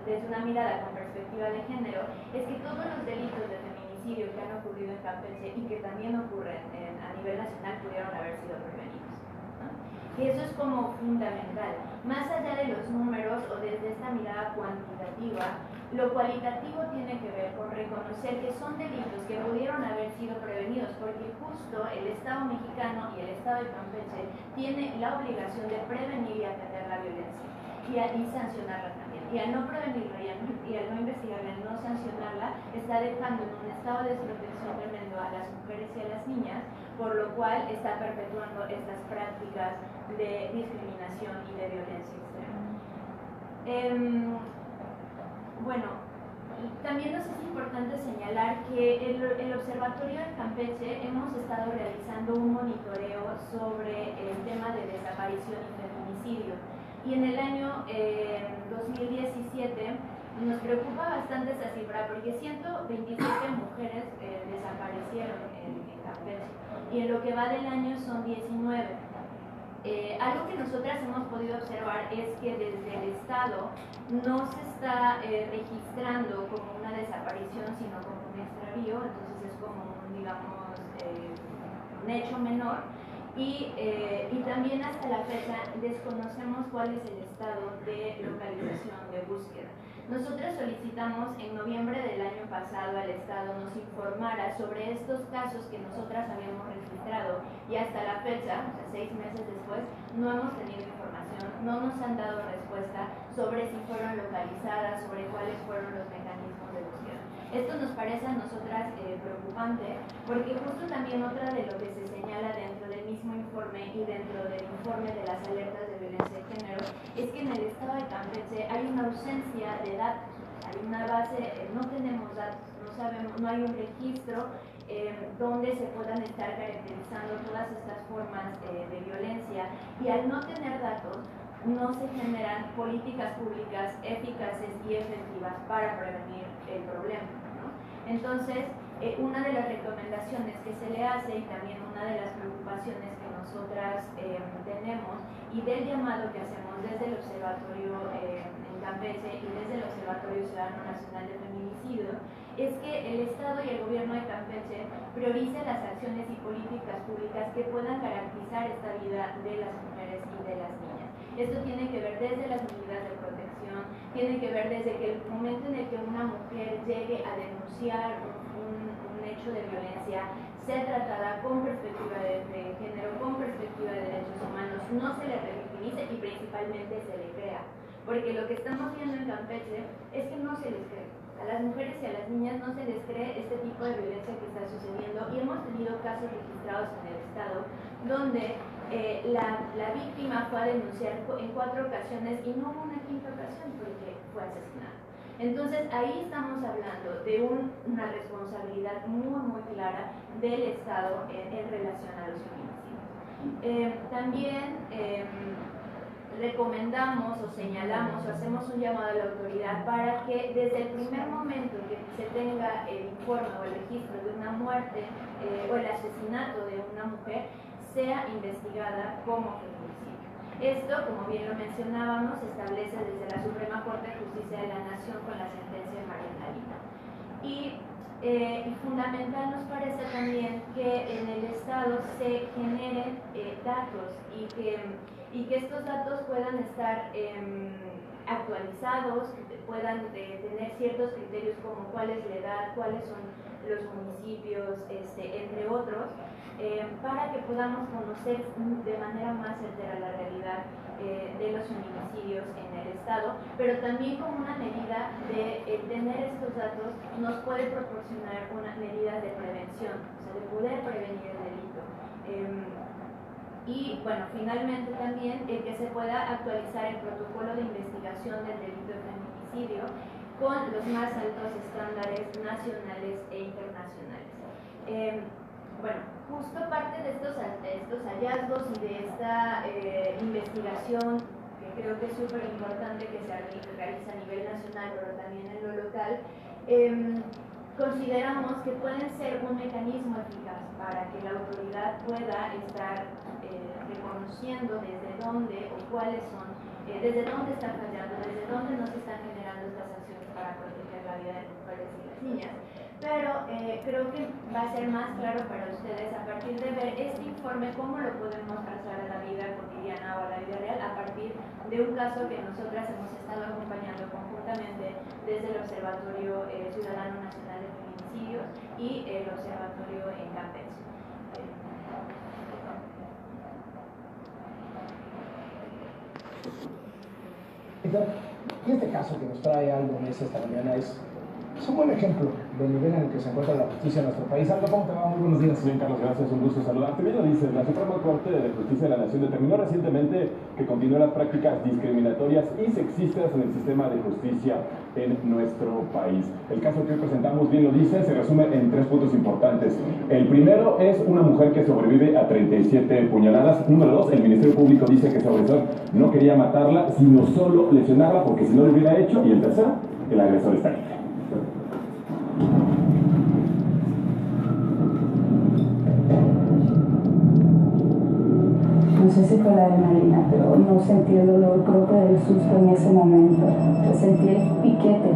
desde una mirada con perspectiva de género, es que todos los delitos de feminicidio que han ocurrido en Campeche y que también ocurren a nivel nacional pudieron haber sido prevenidos. Y eso es como fundamental. Más allá de los números o desde esta mirada cuantitativa, lo cualitativo tiene que ver con reconocer que son delitos que pudieron haber sido prevenidos, porque justo el Estado mexicano y el Estado de Campeche tiene la obligación de prevenir y atender la violencia y sancionarla también. Y al no prevenirla y al no investigarla, al no sancionarla, está dejando en un estado de desprotección tremendo a las mujeres y a las niñas, por lo cual está perpetuando estas prácticas de discriminación y de violencia extrema. Bueno, también nos es importante señalar que el Observatorio de Campeche hemos estado realizando un monitoreo sobre el tema de desaparición y feminicidio. Y en el año 2017 nos preocupa bastante esa cifra porque 127 mujeres desaparecieron en Campeche y en lo que va del año son 19. Algo que nosotras hemos podido observar es que desde el Estado no se está registrando como una desaparición, sino como un extravío, entonces es como un, digamos, un hecho menor. Y también hasta la fecha desconocemos cuál es el estado de localización de búsqueda. Nosotros solicitamos en noviembre del año pasado al Estado nos informara sobre estos casos que nosotras habíamos registrado y hasta la fecha, o sea, 6 meses después, no hemos tenido información, no nos han dado respuesta sobre si fueron localizadas, sobre cuáles fueron los mecanismos de búsqueda. Esto nos parece a nosotras preocupante porque justo también otra de lo que se señala dentro del mismo informe y dentro del informe de las alertas de violencia de género es que en el estado de Campeche hay una ausencia de datos, hay una base, no tenemos datos, no sabemos, no hay un registro donde se puedan estar caracterizando todas estas formas de violencia y al no tener datos no se generan políticas públicas eficaces y efectivas para prevenir el problema, ¿no? Entonces, una de las recomendaciones que se le hace y también una de las preocupaciones que nosotras tenemos y del llamado que hacemos desde el Observatorio en Campeche y desde el Observatorio Ciudadano Nacional de Feminicidio es que el Estado y el gobierno de Campeche prioricen las acciones y políticas públicas que puedan garantizar esta vida de las mujeres y de las niñas. Esto tiene que ver desde las medidas de protección, tiene que ver desde que el momento en el que una mujer llegue a denunciar un hecho de violencia, sea tratada con perspectiva de género, con perspectiva de derechos humanos, no se le revictimice y principalmente se le crea. Porque lo que estamos viendo en Campeche es que no se les cree. A las mujeres y a las niñas no se les cree este tipo de violencia que está sucediendo y hemos tenido casos registrados en el Estado donde la víctima fue a denunciar en 4 ocasiones y no hubo una 5ª ocasión porque fue asesinada. Entonces ahí estamos hablando de una responsabilidad muy clara del Estado en relación a los feminicidios. También recomendamos o señalamos o hacemos un llamado a la autoridad para que desde el primer momento que se tenga el informe o el registro de una muerte o el asesinato de una mujer sea investigada como feminicidio. Esto, como bien lo mencionábamos, se establece desde la Suprema Corte de Justicia de la Nación con la sentencia de María Talita. Y fundamental nos parece también que en el Estado se generen datos y que estos datos puedan estar actualizados, que puedan tener ciertos criterios como cuál es la edad, cuáles son los municipios, entre otros, para que podamos conocer de manera más certera la realidad de los feminicidios en el Estado, pero también como una medida de tener estos datos nos puede proporcionar unas medidas de prevención, o sea, de poder prevenir el delito. Y bueno, finalmente también que se pueda actualizar el protocolo de investigación del delito de feminicidio con los más altos estándares nacionales e internacionales. Bueno, justo parte de estos hallazgos y de esta investigación, que creo que es súper importante que se realiza a nivel nacional, pero también en lo local, consideramos que pueden ser un mecanismo eficaz para que la autoridad pueda estar reconociendo desde dónde o cuáles son, desde dónde está fallando, desde dónde no se están generando estas acciones para proteger la vida de las mujeres y las niñas. Pero creo que va a ser más claro para ustedes a partir de ver este informe cómo lo podemos trazar a la vida cotidiana o a la vida real a partir de un caso que nosotras hemos estado acompañando conjuntamente desde el Observatorio Ciudadano Nacional de Feminicidios y el Observatorio en Campeche. Y este caso que nos trae Aldo Mesa esta mañana es un buen ejemplo del nivel en el que se encuentra la justicia en nuestro país. Aldo, ¿cómo te va? Muy buenos días. Bien, Carlos, gracias, un gusto saludarte. Bien lo dices, la Suprema Corte de Justicia de la Nación determinó recientemente que continúan las prácticas discriminatorias y sexistas en el sistema de justicia en nuestro país. El caso que hoy presentamos, bien lo dice, se resume en 3 puntos importantes. El primero es una mujer que sobrevive a 37 puñaladas. Número 2, el Ministerio Público dice que su agresor no quería matarla, sino solo lesionarla porque si no lo hubiera hecho. Y el tercero, el agresor está libre. No sé si fue la adrenalina, pero no sentí el dolor, creo que del susto en ese momento. Sentí el piquete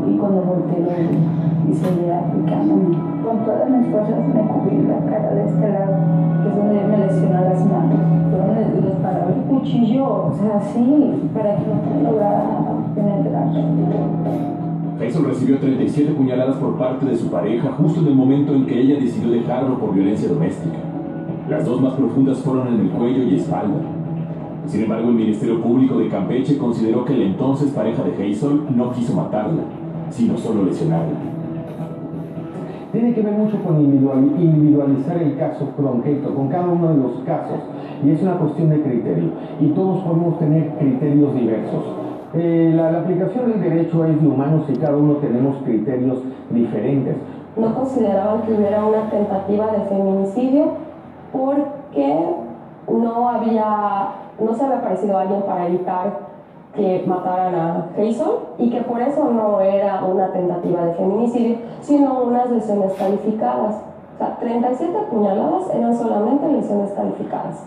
y cuando volteé lo vi y seguía picándome. Con todas mis fuerzas me cubrí la cara de este lado, que es donde me lesionó las manos. Donde les paraba el cuchillo, o sea, así, para que no me lograra penetrar. Jason recibió 37 puñaladas por parte de su pareja justo en el momento en que ella decidió dejarlo por violencia doméstica. Las 2 más profundas fueron en el cuello y espalda. Sin embargo, el Ministerio Público de Campeche consideró que la entonces pareja de Jason no quiso matarla, sino solo lesionarla. Tiene que ver mucho con individualizar el caso concreto, con cada uno de los casos, y es una cuestión de criterio, y todos podemos tener criterios diversos. La aplicación del derecho es de humanos y cada uno tenemos criterios diferentes. No consideraban que hubiera una tentativa de feminicidio porque no se había aparecido alguien para evitar que mataran a Jason y que por eso no era una tentativa de feminicidio, sino unas lesiones calificadas. O sea, 37 puñaladas eran solamente lesiones calificadas.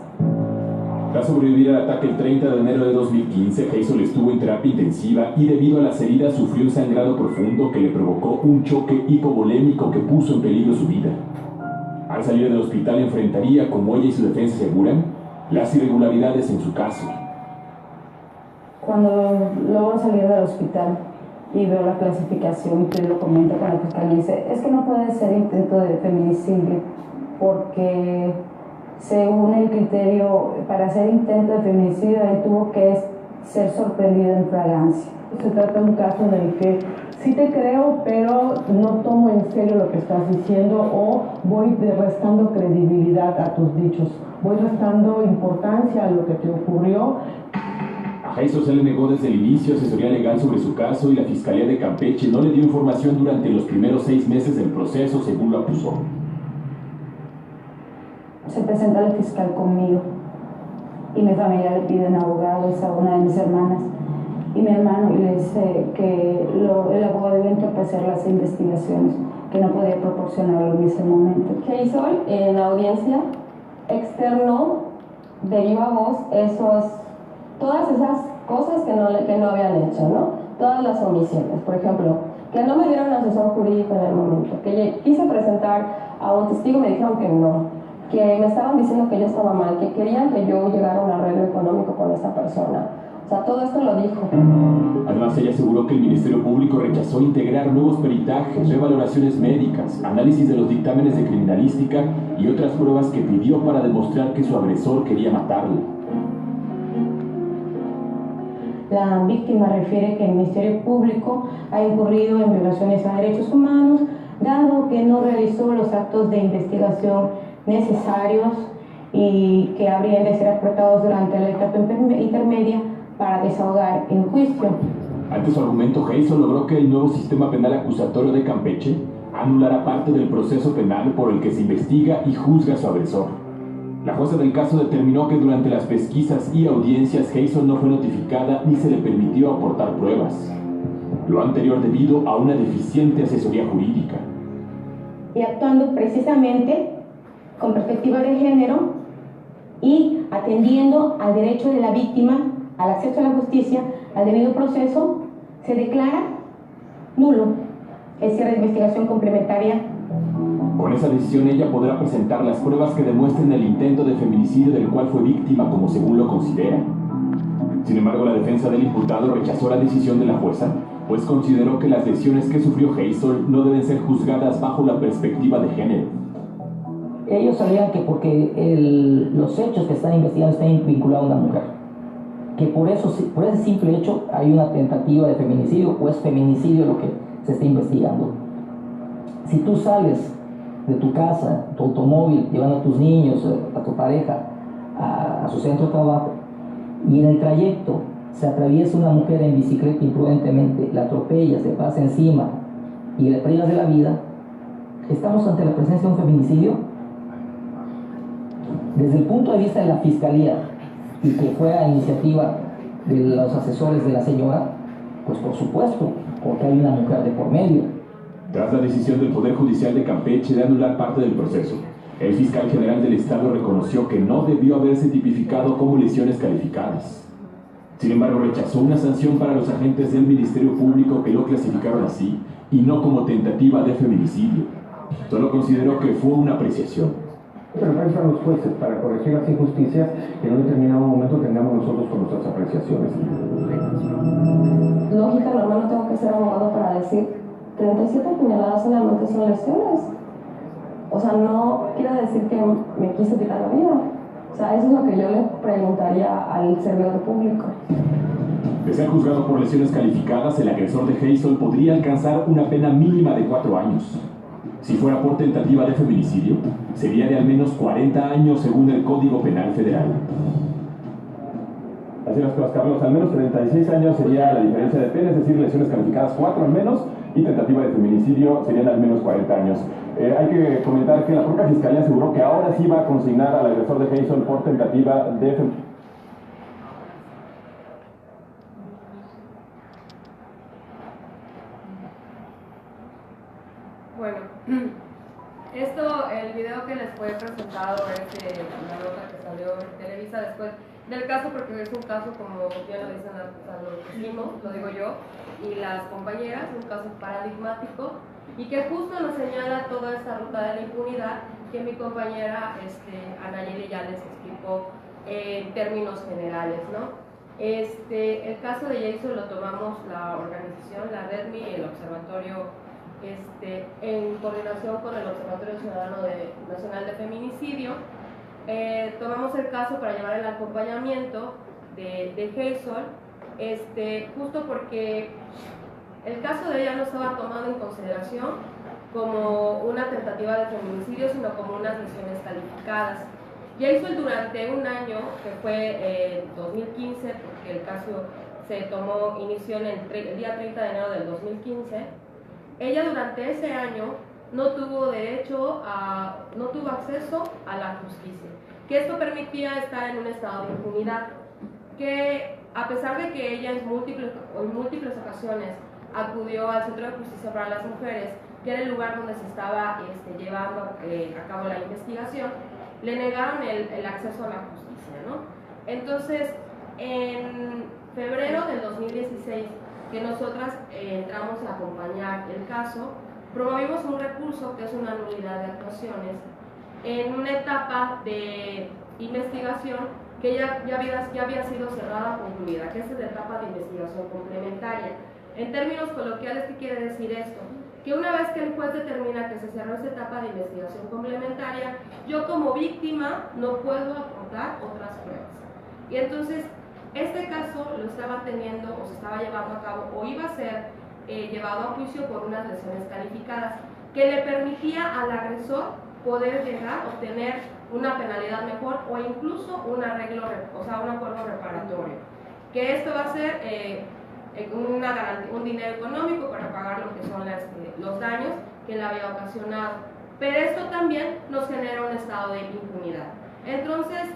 Tras sobrevivir al ataque el 30 de enero de 2015, Jason estuvo en terapia intensiva y debido a las heridas sufrió un sangrado profundo que le provocó un choque hipovolémico que puso en peligro su vida. Al salir del hospital enfrentaría, como ella y su defensa aseguran, las irregularidades en su caso. Cuando logro salir del hospital y veo la clasificación y lo comento con la fiscalía, dice, es que no puede ser intento de feminicidio porque según el criterio, para hacer intento de feminicidio, él tuvo que ser sorprendido en fragancia. Se trata de un caso en el que sí te creo, pero no tomo en serio lo que estás diciendo o voy restando credibilidad a tus dichos, voy restando importancia a lo que te ocurrió. A Jason se le negó desde el inicio asesoría legal sobre su caso y la Fiscalía de Campeche no le dio información durante los primeros 6 meses del proceso, según lo acusó. Se presenta el fiscal conmigo y mi familia le pide un abogado, es a una de mis hermanas, y mi hermano le dice que el abogado debe entorpecer las investigaciones, que no podía proporcionarlo en ese momento. Jason en la audiencia externó de viva voz todas esas cosas que no habían hecho, ¿no? Todas las omisiones, por ejemplo, que no me dieron asesor jurídico en el momento, que quise presentar a un testigo y me dijeron que no, que me estaban diciendo que yo estaba mal, que querían que yo llegara a un arreglo económico con esa persona. O sea, todo esto lo dijo. Además, ella aseguró que el Ministerio Público rechazó integrar nuevos peritajes, revaloraciones médicas, análisis de los dictámenes de criminalística y otras pruebas que pidió para demostrar que su agresor quería matarla. La víctima refiere que el Ministerio Público ha incurrido en violaciones a derechos humanos, dado que no realizó los actos de investigación necesarios y que habrían de ser aportados durante la etapa intermedia para desahogar el juicio. Ante su argumento, Jason logró que el nuevo sistema penal acusatorio de Campeche anulara parte del proceso penal por el que se investiga y juzga a su agresor. La jueza del caso determinó que durante las pesquisas y audiencias Jason no fue notificada ni se le permitió aportar pruebas. lo anterior debido a una deficiente asesoría jurídica. Y actuando precisamente con perspectiva de género y atendiendo al derecho de la víctima al acceso a la justicia, al debido proceso, se declara nulo el cierre de investigación complementaria. Con esa decisión ella podrá presentar las pruebas que demuestren el intento de feminicidio del cual fue víctima, como según lo considera. Sin embargo, la defensa del imputado rechazó la decisión de la jueza, pues consideró que las lesiones que sufrió Hazel no deben ser juzgadas bajo la perspectiva de género. Ellos sabían que porque los hechos que están investigando están vinculados a una mujer, que por ese simple hecho hay una tentativa de feminicidio o es feminicidio lo que se está investigando. Si tú sales de tu casa, tu automóvil, llevando a tus niños, a tu pareja, a su centro de trabajo, y en el trayecto se atraviesa una mujer en bicicleta imprudentemente, la atropella, se pasa encima y le privas de la vida, ¿estamos ante la presencia de un feminicidio? Desde el punto de vista de la Fiscalía, y que fue a iniciativa de los asesores de la señora, pues por supuesto, porque hay una mujer de por medio. Tras la decisión del Poder Judicial de Campeche de anular parte del proceso, el fiscal general del Estado reconoció que no debió haberse tipificado como lesiones calificadas. Sin embargo, rechazó una sanción para los agentes del Ministerio Público que lo clasificaron así y no como tentativa de feminicidio. Solo consideró que fue una apreciación. Pero para eso están los jueces, para corregir las injusticias que en un determinado momento tengamos nosotros con nuestras apreciaciones. Lógica normal, no tengo que ser abogado para decir 37 puñaladas solamente son lesiones. O sea, no quiere decir que me quise quitar la vida. O sea, eso es lo que yo le preguntaría al servidor público. De ser juzgado por lesiones calificadas, el agresor de Hazel podría alcanzar una pena mínima de 4 años. Si fuera por tentativa de feminicidio, sería de al menos 40 años según el Código Penal Federal. Así las cosas, Carlos. Al menos 36 años sería la diferencia de pena, es decir, lesiones calificadas 4 al menos, y tentativa de feminicidio serían al menos 40 años. Hay que comentar que la propia Fiscalía aseguró que ahora sí va a consignar al agresor de Hazel por tentativa de feminicidio. Bueno, el video que les fue presentado es la nota que salió en Televisa después del caso, porque es un caso, como ya lo dicen los mismos, lo digo yo, y las compañeras, un caso paradigmático, y que justo nos señala toda esta ruta de la impunidad que mi compañera Anayeli ya les explicó en términos generales, ¿no? El caso de Hazel lo tomamos la organización, la REDMI y el Observatorio en coordinación con el Observatorio Ciudadano Nacional de Feminicidio. Tomamos el caso para llevar el acompañamiento de Hazel, justo porque el caso de ella no estaba tomado en consideración como una tentativa de feminicidio, sino como unas lesiones calificadas. Hazel durante un año, que fue 2015, porque el caso inició el día 30 de enero del 2015, ella durante ese año no tuvo acceso a la justicia, que esto permitía estar en un estado de impunidad, que a pesar de que ella en múltiples ocasiones acudió al Centro de Justicia para las Mujeres, que era el lugar donde se estaba llevando a cabo la investigación, le negaron el acceso a la justicia, ¿no? Entonces, en febrero del 2016, que nosotras entramos a acompañar el caso, promovimos un recurso que es una nulidad de actuaciones en una etapa de investigación que ya había sido cerrada o concluida, que es la etapa de investigación complementaria. En términos coloquiales, ¿qué quiere decir esto? Que una vez que el juez determina que se cerró esta etapa de investigación complementaria, yo como víctima no puedo aportar otras pruebas. Y entonces, este caso lo estaba teniendo o se estaba llevando a cabo o iba a ser llevado a juicio por unas lesiones calificadas que le permitía al agresor poder llegar a obtener una penalidad mejor o incluso un acuerdo reparatorio. Que esto va a ser un dinero económico para pagar lo que son los daños que le había ocasionado. Pero esto también nos genera un estado de impunidad. Entonces,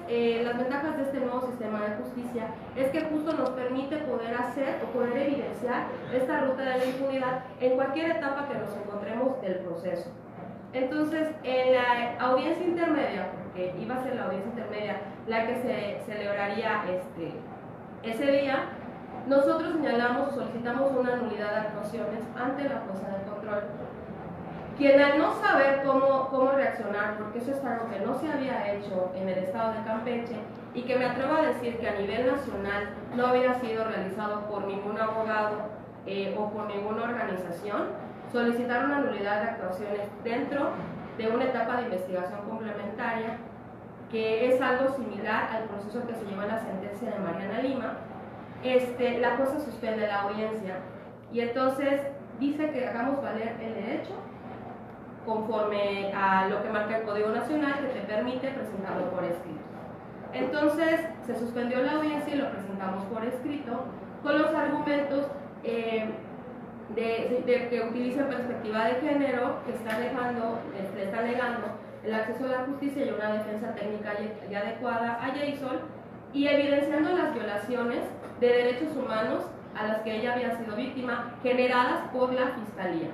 las ventajas de este nuevo sistema de justicia es que justo nos permite poder hacer o poder evidenciar esta ruta de la impunidad en cualquier etapa que nos encontremos del proceso. Entonces, en la audiencia intermedia, porque iba a ser la audiencia intermedia la que se celebraría ese día, nosotros señalamos o solicitamos una nulidad de actuaciones ante la jueza de control, quien al no saber cómo reaccionar, porque eso es algo que no se había hecho en el estado de Campeche y que me atrevo a decir que a nivel nacional no había sido realizado por ningún abogado o por ninguna organización, solicitar una nulidad de actuaciones dentro de una etapa de investigación complementaria, que es algo similar al proceso que se lleva en la sentencia de Mariana Lima. La jueza suspende la audiencia y entonces dice que hagamos valer el derecho conforme a lo que marca el Código Nacional, que te permite presentarlo por escrito. Entonces se suspendió la audiencia y lo presentamos por escrito con los argumentos de que utilizan perspectiva de género, que le están negando el acceso a la justicia y una defensa técnica y adecuada a Jason, y evidenciando las violaciones de derechos humanos a las que ella había sido víctima, generadas por la Fiscalía.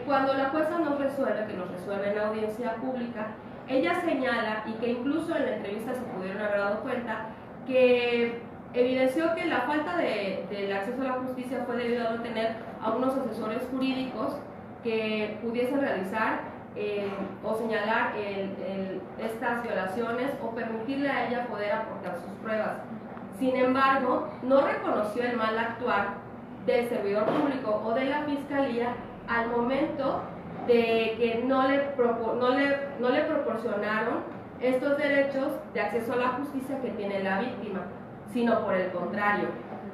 Cuando la jueza nos resuelve, que nos resuelve en la audiencia pública, ella señala, y que incluso en la entrevista se pudieron haber dado cuenta, que evidenció que la falta del acceso a la justicia fue debido a no tener a unos asesores jurídicos que pudiesen realizar o señalar estas violaciones o permitirle a ella poder aportar sus pruebas. Sin embargo, no reconoció el mal actuar del servidor público o de la Fiscalía al momento de que no le proporcionaron estos derechos de acceso a la justicia que tiene la víctima, sino por el contrario.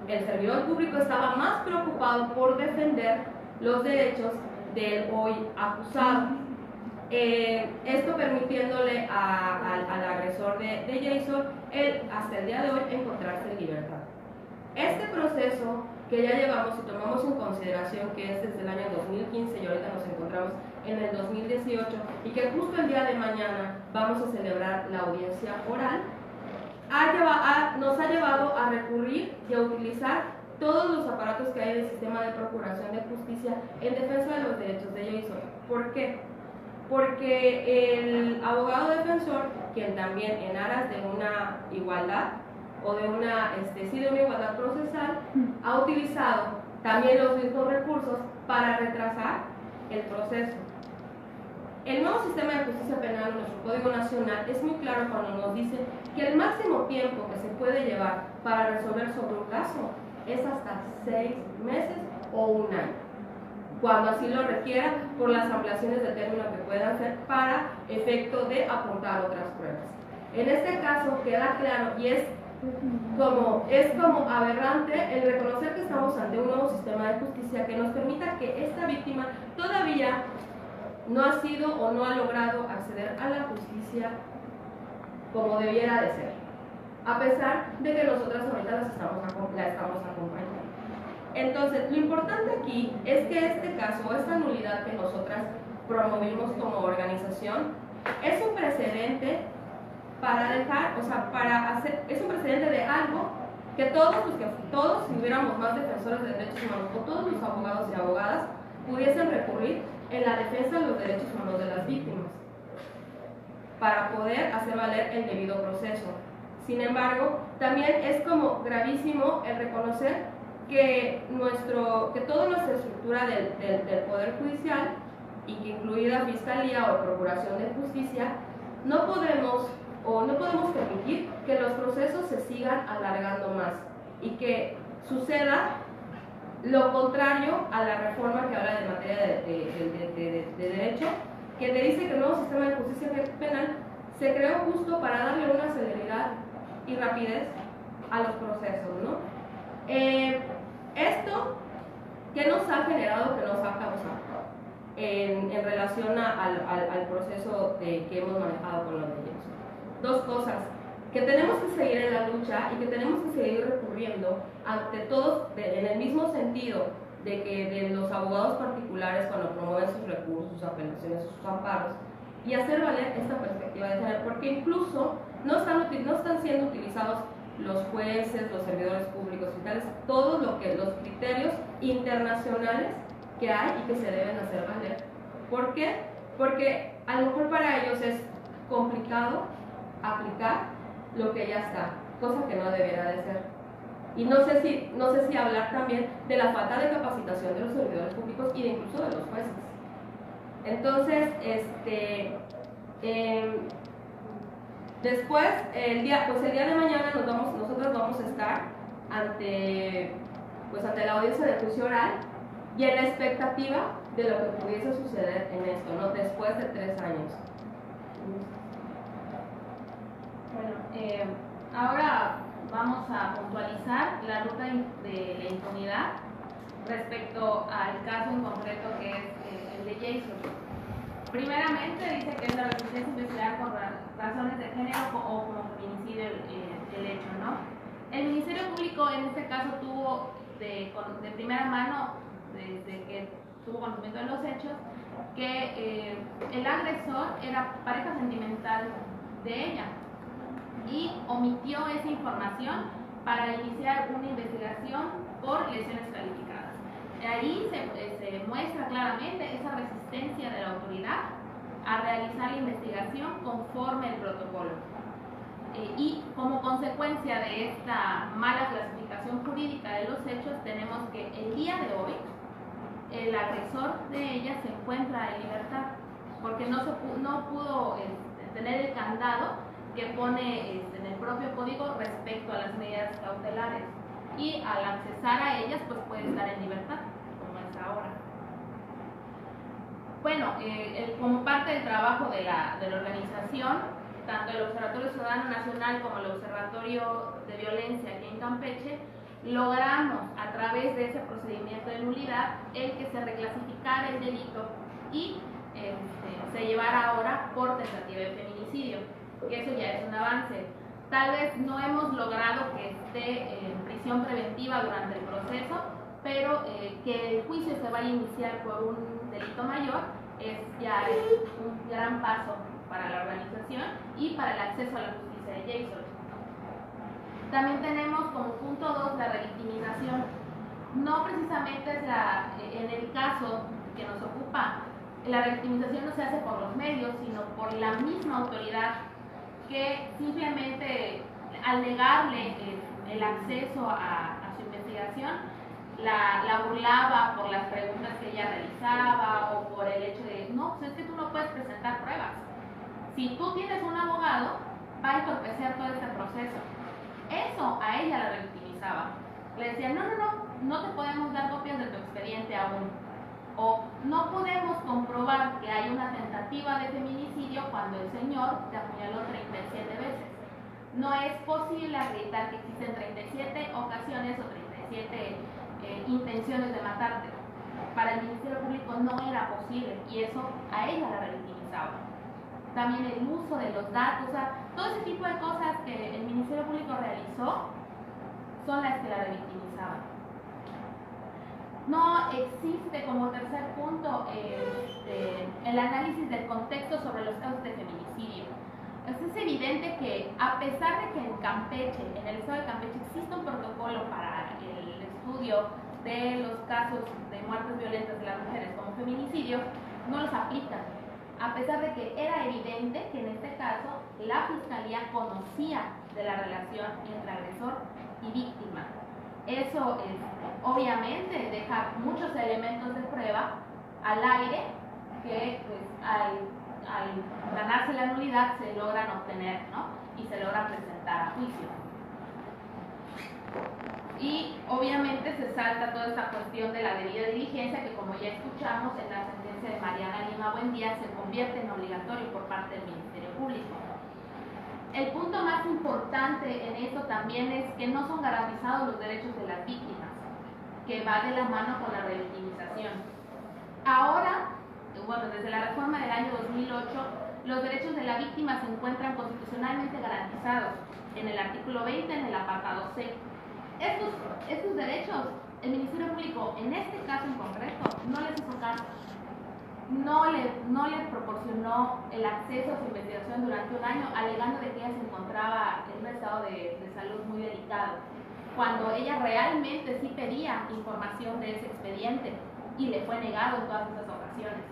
El servidor público estaba más preocupado por defender los derechos del hoy acusado. Esto permitiéndole al agresor de Jason hasta el día de hoy encontrarse en libertad. Este proceso que ya llevamos y tomamos en consideración que es desde el año 2015 y ahorita nos encontramos en el 2018 y que justo el día de mañana vamos a celebrar la audiencia oral, nos ha llevado a recurrir y a utilizar todos los aparatos que hay del sistema de procuración de justicia en defensa de los derechos de Jason. ¿Por qué? Porque el abogado defensor, quien también en aras de una igualdad o de una igualdad procesal, ha utilizado también los mismos recursos para retrasar el proceso. El nuevo sistema de justicia penal en nuestro Código Nacional es muy claro cuando nos dice que el máximo tiempo que se puede llevar para resolver sobre un caso es hasta 6 meses o 1 año, cuando así lo requiera por las ampliaciones de término que puedan hacer para efecto de aportar otras pruebas. En este caso queda claro y es como aberrante el reconocer que estamos ante un nuevo sistema de justicia que nos permita que esta víctima todavía no ha sido o no ha logrado acceder a la justicia como debiera de ser, a pesar de que nosotras ahorita la estamos acompañando. Entonces, lo importante aquí es que este caso, esta nulidad que nosotras promovimos como organización, es un precedente es un precedente de algo que todos, si hubiéramos más defensores de derechos humanos o todos los abogados y abogadas pudiesen recurrir en la defensa de los derechos humanos de las víctimas para poder hacer valer el debido proceso. Sin embargo, también es como gravísimo el reconocer que toda nuestra estructura del Poder Judicial, y que incluida Fiscalía o Procuración de Justicia, no podemos permitir que los procesos se sigan alargando más y que suceda lo contrario a la reforma que habla de materia de derecho, que te dice que el nuevo sistema de justicia penal se creó justo para darle una celeridad y rapidez a los procesos, ¿no? Esto, ¿qué nos ha generado, qué nos ha causado en relación al proceso que hemos manejado con los niños? Dos cosas: que tenemos que seguir en la lucha y que tenemos que seguir recurriendo ante todos en el mismo sentido de que de los abogados particulares cuando promueven sus recursos, sus apelaciones, sus amparos, y hacer valer esta perspectiva de género, porque incluso no están siendo utilizados los jueces, los servidores públicos y tales, todos los criterios internacionales que hay y que se deben hacer valer. ¿Por qué? Porque a lo mejor para ellos es complicado aplicar lo que ya está, cosa que no debería de ser. Y no sé si hablar también de la falta de capacitación de los servidores públicos y de incluso de los jueces. Entonces, después, el día de mañana nosotros vamos a estar ante la audiencia de juicio oral y en la expectativa de lo que pudiese suceder en esto, ¿no? Después de 3 años. Bueno, ahora vamos a puntualizar la ruta de la impunidad respecto al caso en concreto que es el de Jason. Primeramente dice que es la resistencia investigar por razones de género o como feminicidio el hecho, ¿no? El Ministerio Público en este caso tuvo de primera mano, desde que tuvo conocimiento de los hechos, que el agresor era pareja sentimental de ella y omitió esa información para iniciar una investigación por lesiones calificadas. Ahí se muestra claramente esa resistencia de la autoridad a realizar la investigación conforme el protocolo. Y como consecuencia de esta mala clasificación jurídica de los hechos, tenemos que el día de hoy el agresor de ella se encuentra en libertad, porque no pudo tener el candado que pone en el propio código respecto a las medidas cautelares, y al accesar a ellas pues puede estar en libertad, como es ahora. Bueno, como parte del trabajo de la organización, tanto el Observatorio Ciudadano Nacional como el Observatorio de Violencia aquí en Campeche, logramos a través de ese procedimiento de nulidad el que se reclasificara el delito y se llevara ahora por tentativa de feminicidio, que eso ya es un avance. Tal vez no hemos logrado que esté en prisión preventiva durante el proceso, pero que el juicio se vaya a iniciar por un delito mayor es ya un gran paso para la organización y para el acceso a la justicia de Jason. También tenemos como punto 2 la revictimización. No precisamente es en el caso que nos ocupa, la revictimización no se hace por los medios, sino por la misma autoridad que simplemente al negarle el acceso a su investigación, la burlaba por las preguntas que ella realizaba o por el hecho de, no, pues es que tú no puedes presentar pruebas. Si tú tienes un abogado, va a entorpecer todo este proceso. Eso a ella la revictimizaba. Le decían, no te podemos dar copias de tu expediente aún. O no podemos comprobar que hay una tentativa de feminicidio cuando el señor te apuñaló 37 veces. No es posible acreditar que existen 37 ocasiones o 37 intenciones de matarte. Para el Ministerio Público no era posible y eso a ella la revictimizaba. También el uso de los datos, o sea, todo ese tipo de cosas que el Ministerio Público realizó son las que la revictimizaban. No existe como tercer punto el análisis del contexto sobre los casos de feminicidio. Es evidente que a pesar de que en Campeche, en el estado de Campeche, existe un protocolo para el estudio de los casos de muertes violentas de las mujeres como feminicidio, no los aplican. A pesar de que era evidente que en este caso la Fiscalía conocía de la relación entre agresor y víctima. Eso obviamente deja muchos elementos de prueba al aire que pues, al ganarse la nulidad se logran obtener, ¿no? Y se logran presentar a juicio. Y obviamente se salta toda esta cuestión de la debida diligencia que, como ya escuchamos en la sentencia de Mariana Lima Buendía, se convierte en obligatorio por parte del Ministerio Público. El punto más importante en esto también es que no son garantizados los derechos de las víctimas, que va de la mano con la revictimización. Ahora, bueno, desde la reforma del año 2008, los derechos de la víctima se encuentran constitucionalmente garantizados en el artículo 20, en el apartado C. Estos derechos, el Ministerio Público, en este caso en concreto, no les hizo caso. no le proporcionó el acceso a su investigación durante un año, alegando de que ella se encontraba en un estado de salud muy delicado, cuando ella realmente sí pedía información de ese expediente y le fue negado en todas esas ocasiones.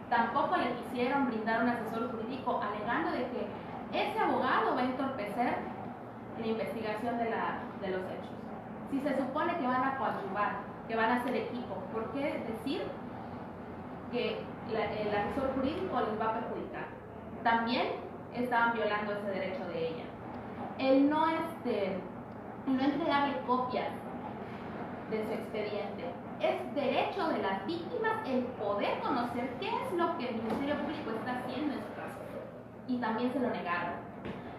Tampoco le quisieron brindar un asesor jurídico, alegando de que ese abogado va a entorpecer la investigación de los hechos. Si se supone que van a coadyuvar, que van a ser equipo, ¿por qué decir que el asesor jurídico les va a perjudicar? También estaban violando ese derecho de ella. El no entregarle copias de su expediente. Es derecho de las víctimas el poder conocer qué es lo que el Ministerio Público está haciendo en su caso. Y también se lo negaron.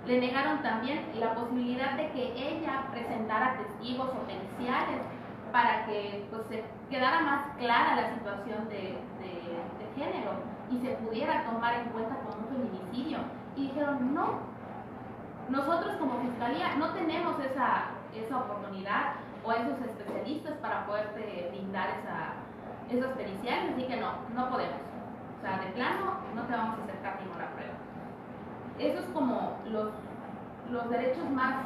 Le negaron también la posibilidad de que ella presentara testigos o periciales para que pues, se quedara más clara la situación de género y se pudiera tomar en cuenta como un feminicidio. Y dijeron, no, nosotros como Fiscalía no tenemos esa oportunidad o esos especialistas para poderte brindar esos periciales, así que no podemos. O sea, de plano no te vamos a acercar ninguna prueba. Eso es como los derechos más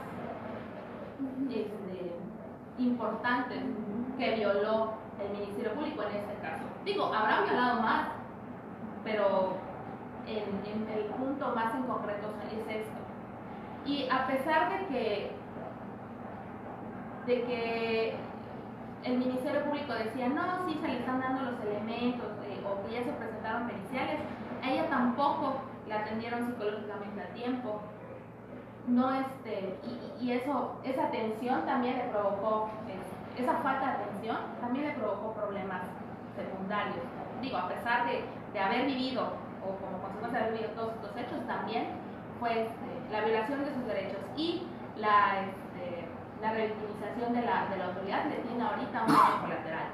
importantes que violó el Ministerio Público en este caso. Digo, habrá violado más, pero en el punto más en concreto es esto. Y a pesar de que el Ministerio Público decía, no, sí se le están dando los elementos o que ya se presentaron periciales, a ella tampoco la atendieron psicológicamente a tiempo. No, y esa tensión también le provocó, esa falta de atención también le provocó problemas secundarios. Digo, a pesar de haber vivido, o como consecuencia de haber vivido todos estos hechos, también fue la violación de sus derechos y la revictimización de la autoridad le tiene ahorita un daño colateral.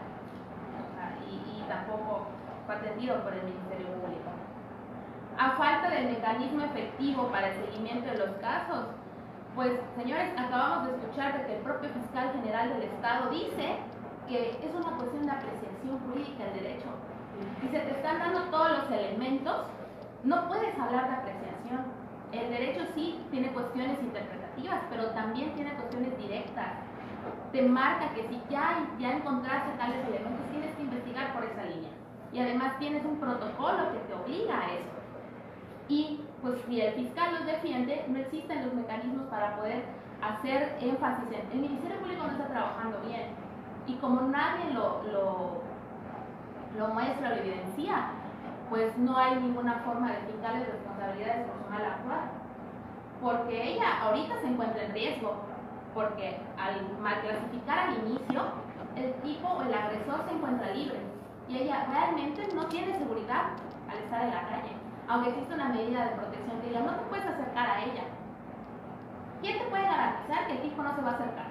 O sea, y tampoco fue atendido por el Ministerio Público. A falta del mecanismo efectivo para el seguimiento de los casos, pues señores, acabamos de escuchar de que el propio fiscal general del Estado dice que es una cuestión de apreciación jurídica del derecho. Si se te están dando todos los elementos, no puedes hablar de apreciación. El derecho sí tiene cuestiones interpretativas, pero también tiene cuestiones directas. Te marca que si ya encontraste tales elementos, tienes que investigar por esa línea. Y además tienes un protocolo que te obliga a eso. Y pues si el fiscal los defiende, no existen los mecanismos para poder hacer énfasis en el Ministerio Público no está trabajando bien. Y como nadie lo muestra, lo evidencia, pues no hay ninguna forma de quitarle responsabilidades por su mala actuar. Porque ella ahorita se encuentra en riesgo, porque al mal clasificar al inicio, el tipo o el agresor se encuentra libre. Y ella realmente no tiene seguridad al estar en la calle. Aunque existe una medida de protección que diga, no te puedes acercar a ella. ¿Quién te puede garantizar que el tipo no se va a acercar?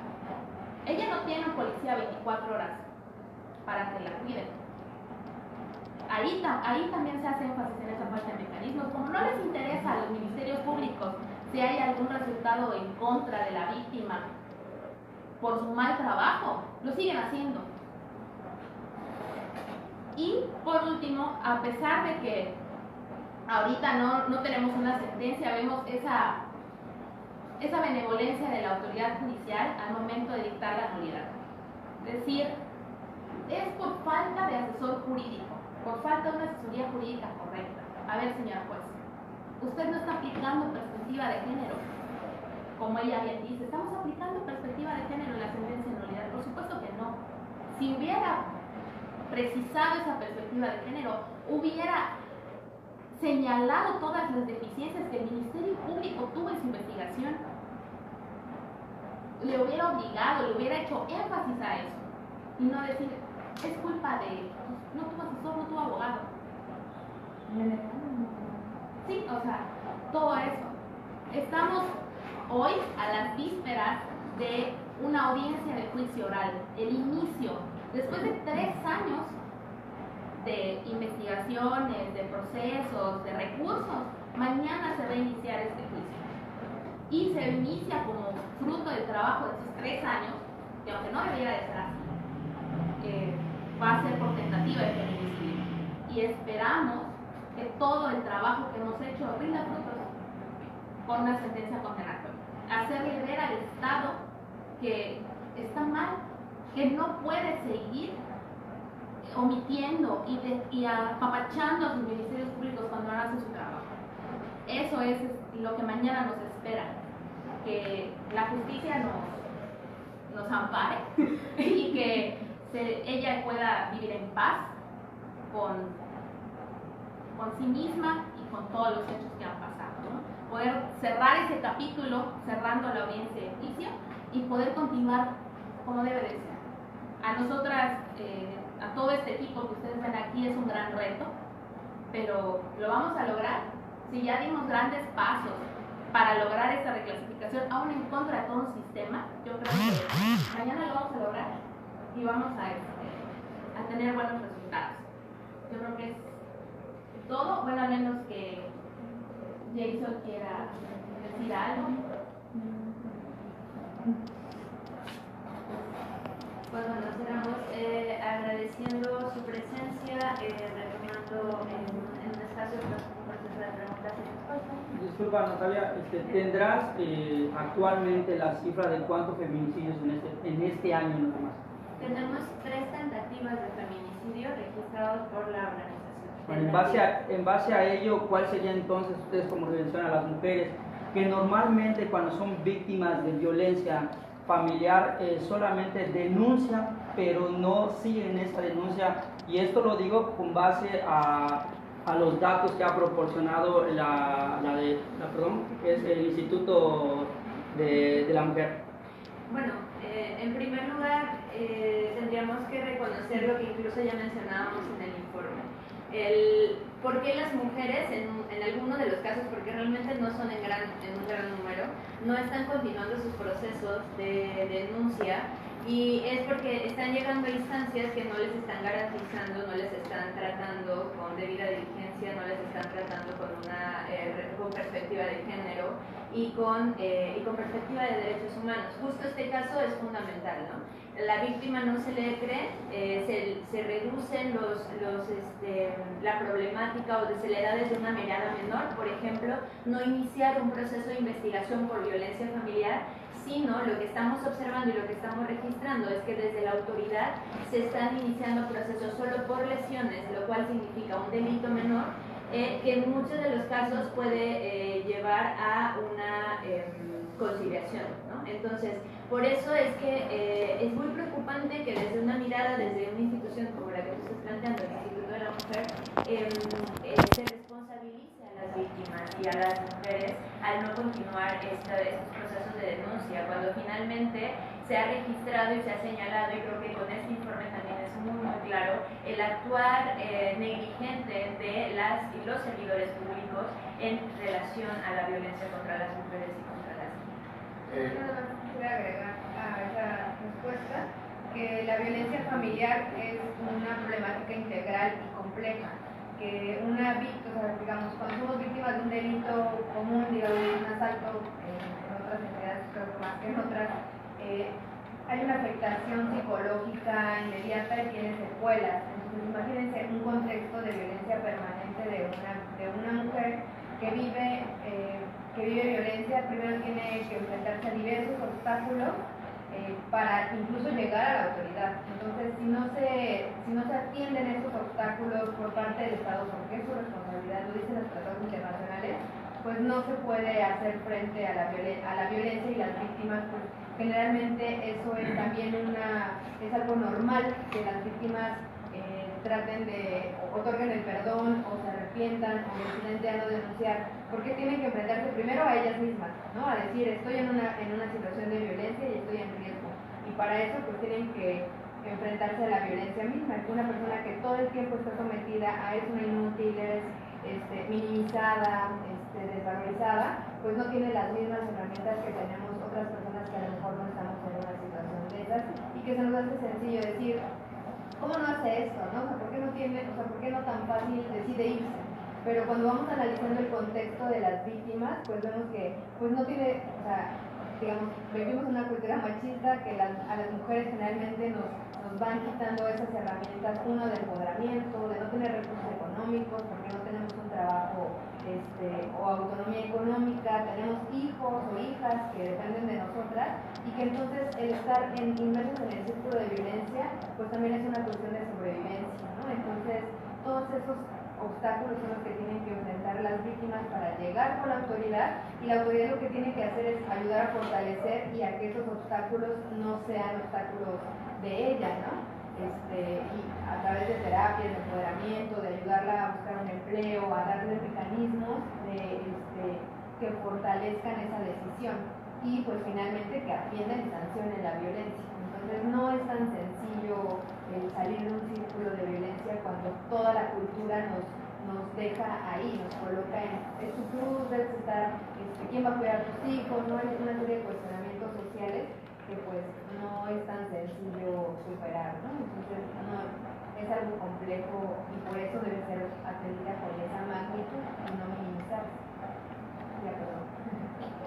Ella no tiene un policía 24 horas para que la cuide. Ahí también se hace énfasis en esa falta de mecanismos. Como no les interesa a los ministerios públicos si hay algún resultado en contra de la víctima por su mal trabajo, lo siguen haciendo. Y por último, a pesar de que ahorita no tenemos una sentencia, vemos esa benevolencia de la autoridad judicial al momento de dictar la nulidad. Es decir, es por falta de asesor jurídico, por falta de una asesoría jurídica correcta. A ver, señora juez, usted no está aplicando perspectiva de género, como ella bien dice. ¿Estamos aplicando perspectiva de género en la sentencia de nulidad? Por supuesto que no. Si hubiera precisado esa perspectiva de género, hubiera señalado todas las deficiencias que el Ministerio Público tuvo en su investigación, le hubiera obligado, le hubiera hecho énfasis a eso y no decir, es culpa de, no tuvo asesor, no tuvo abogado. Sí, o sea, todo eso. Estamos hoy a las vísperas de una audiencia de juicio oral, el inicio, después de 3 años de investigaciones, de procesos, de recursos. Mañana se va a iniciar este juicio. Y se inicia como fruto del trabajo de estos 3 años, que aunque no debería de ser así, va a ser por tentativa de feminicidio. y esperamos que todo el trabajo que hemos hecho rinda frutos con una sentencia condenatoria. Hacerle ver al Estado que está mal, que no puede seguir omitiendo y apapachando a sus ministerios públicos cuando no hacen su trabajo. Eso es lo que mañana nos espera, que la justicia nos ampare y que ella pueda vivir en paz con sí misma y con todos los hechos que han pasado, ¿no? Poder cerrar ese capítulo, cerrando la audiencia de juicio, y poder continuar como debe de ser. A nosotras, a todo este equipo que ustedes ven aquí, es un gran reto, pero lo vamos a lograr. Si ya dimos grandes pasos para lograr esta reclasificación, aún en contra de todo un sistema, yo creo que mañana lo vamos a lograr y vamos a tener buenos resultados. Yo creo que es todo, bueno, a menos que Jason quiera decir algo. Pues bueno, cerramos agradeciendo su presencia, retomando en un espacio un proceso de preguntas y respuestas. Disculpa, Natalia, ¿tendrás actualmente la cifra de cuántos feminicidios en este año nomás? Tenemos 3 tentativas de feminicidio registrados por la organización. Bueno, en base a ello, ¿cuál sería entonces, ustedes como organización, a las mujeres que normalmente cuando son víctimas de violencia familiar solamente denuncian, pero no siguen esa denuncia? Y esto lo digo con base a los datos que ha proporcionado que es el Instituto de la Mujer. Bueno, en primer lugar, tendríamos que reconocer lo que incluso ya mencionábamos en el informe. ¿Por qué las mujeres, en algunos de los casos, porque realmente no son en un gran número, no están continuando sus procesos de denuncia? Y es porque están llegando a instancias que no les están garantizando, no les están tratando con debida diligencia, no les están tratando con perspectiva de género y con perspectiva de derechos humanos. Justo este caso es fundamental, ¿no? La víctima no se le cree, se reducen la problemática o se le da desde una mirada menor. Por ejemplo, no iniciar un proceso de investigación por violencia familiar, sino lo que estamos observando y lo que estamos registrando es que desde la autoridad se están iniciando procesos solo por lesiones, lo cual significa un delito menor que en muchos de los casos puede llevar a una conciliación, ¿no? Entonces, por eso es que es muy preocupante que desde una mirada, desde una institución como la que tú estás planteando, el Instituto de la Mujer, se responsabilice a las víctimas y a las mujeres al no continuar estos procesos de denuncia, cuando finalmente se ha registrado y se ha señalado, y creo que con este informe también es muy claro, el actuar negligente de las y los servidores públicos en relación a la violencia contra las mujeres y contra las niñas. Nada más quisiera agregar a esa respuesta que la violencia familiar es una problemática integral y compleja, que una víctima, digamos, cuando somos víctimas de un delito común, digamos, un asalto, en otras entidades creo que más que en otras, hay una afectación psicológica inmediata y tiene secuelas. Entonces imagínense un contexto de violencia permanente de una mujer que vive violencia. Primero tiene que enfrentarse a diversos obstáculos para incluso llegar a la autoridad. Entonces, si no se atienden estos obstáculos por parte del Estado, porque es su responsabilidad, lo dicen los tratados internacionales, pues no se puede hacer frente a la violencia, y las víctimas, pues generalmente eso es también es algo normal, que las víctimas otorguen el perdón o se arrepientan o deciden ya no denunciar, porque tienen que enfrentarse primero a ellas mismas, ¿no? A decir, estoy en una situación de violencia y estoy en riesgo, y para eso pues tienen que enfrentarse a la violencia misma. Una persona que todo el tiempo está sometida a es una inútil, es minimizada, desvalorizada, pues no tiene las mismas herramientas que tenemos otras personas que a lo mejor no estamos en una situación de esas, y que se nos hace sencillo decir, ¿cómo no hace esto? ¿No? O sea, ¿por qué no tan fácil decide irse? Pero cuando vamos analizando el contexto de las víctimas, pues vemos que pues no tiene, o sea, digamos, vivimos una cultura machista que a las mujeres generalmente nos van quitando esas herramientas, uno de empoderamiento, de no tener recursos económicos, porque no tenemos un trabajo o autonomía económica, tenemos hijos o hijas que dependen de nosotras, y que entonces el estar inmersos en el círculo de violencia, pues también es una cuestión de sobrevivencia, ¿no? Entonces, todos esos obstáculos son los que tienen que enfrentar las víctimas para llegar con la autoridad, y la autoridad lo que tiene que hacer es ayudar a fortalecer y a que esos obstáculos no sean obstáculos de ellas, ¿no? Y a través de terapias, de empoderamiento, de ayudarla a buscar un empleo, a darle mecanismos que fortalezcan esa decisión y pues finalmente que atiendan y sancionen la violencia. Entonces no es tan sencillo salir de un círculo de violencia cuando toda la cultura nos deja ahí, nos coloca en tu cruz, debes estar, quién va a cuidar a tus hijos, no, es una serie de cuestionamientos sociales que pues no es tan sencillo superar, ¿no? Entonces es algo complejo y por eso debe ser atendida con esa magnitud y no minimizar. Ya, perdón.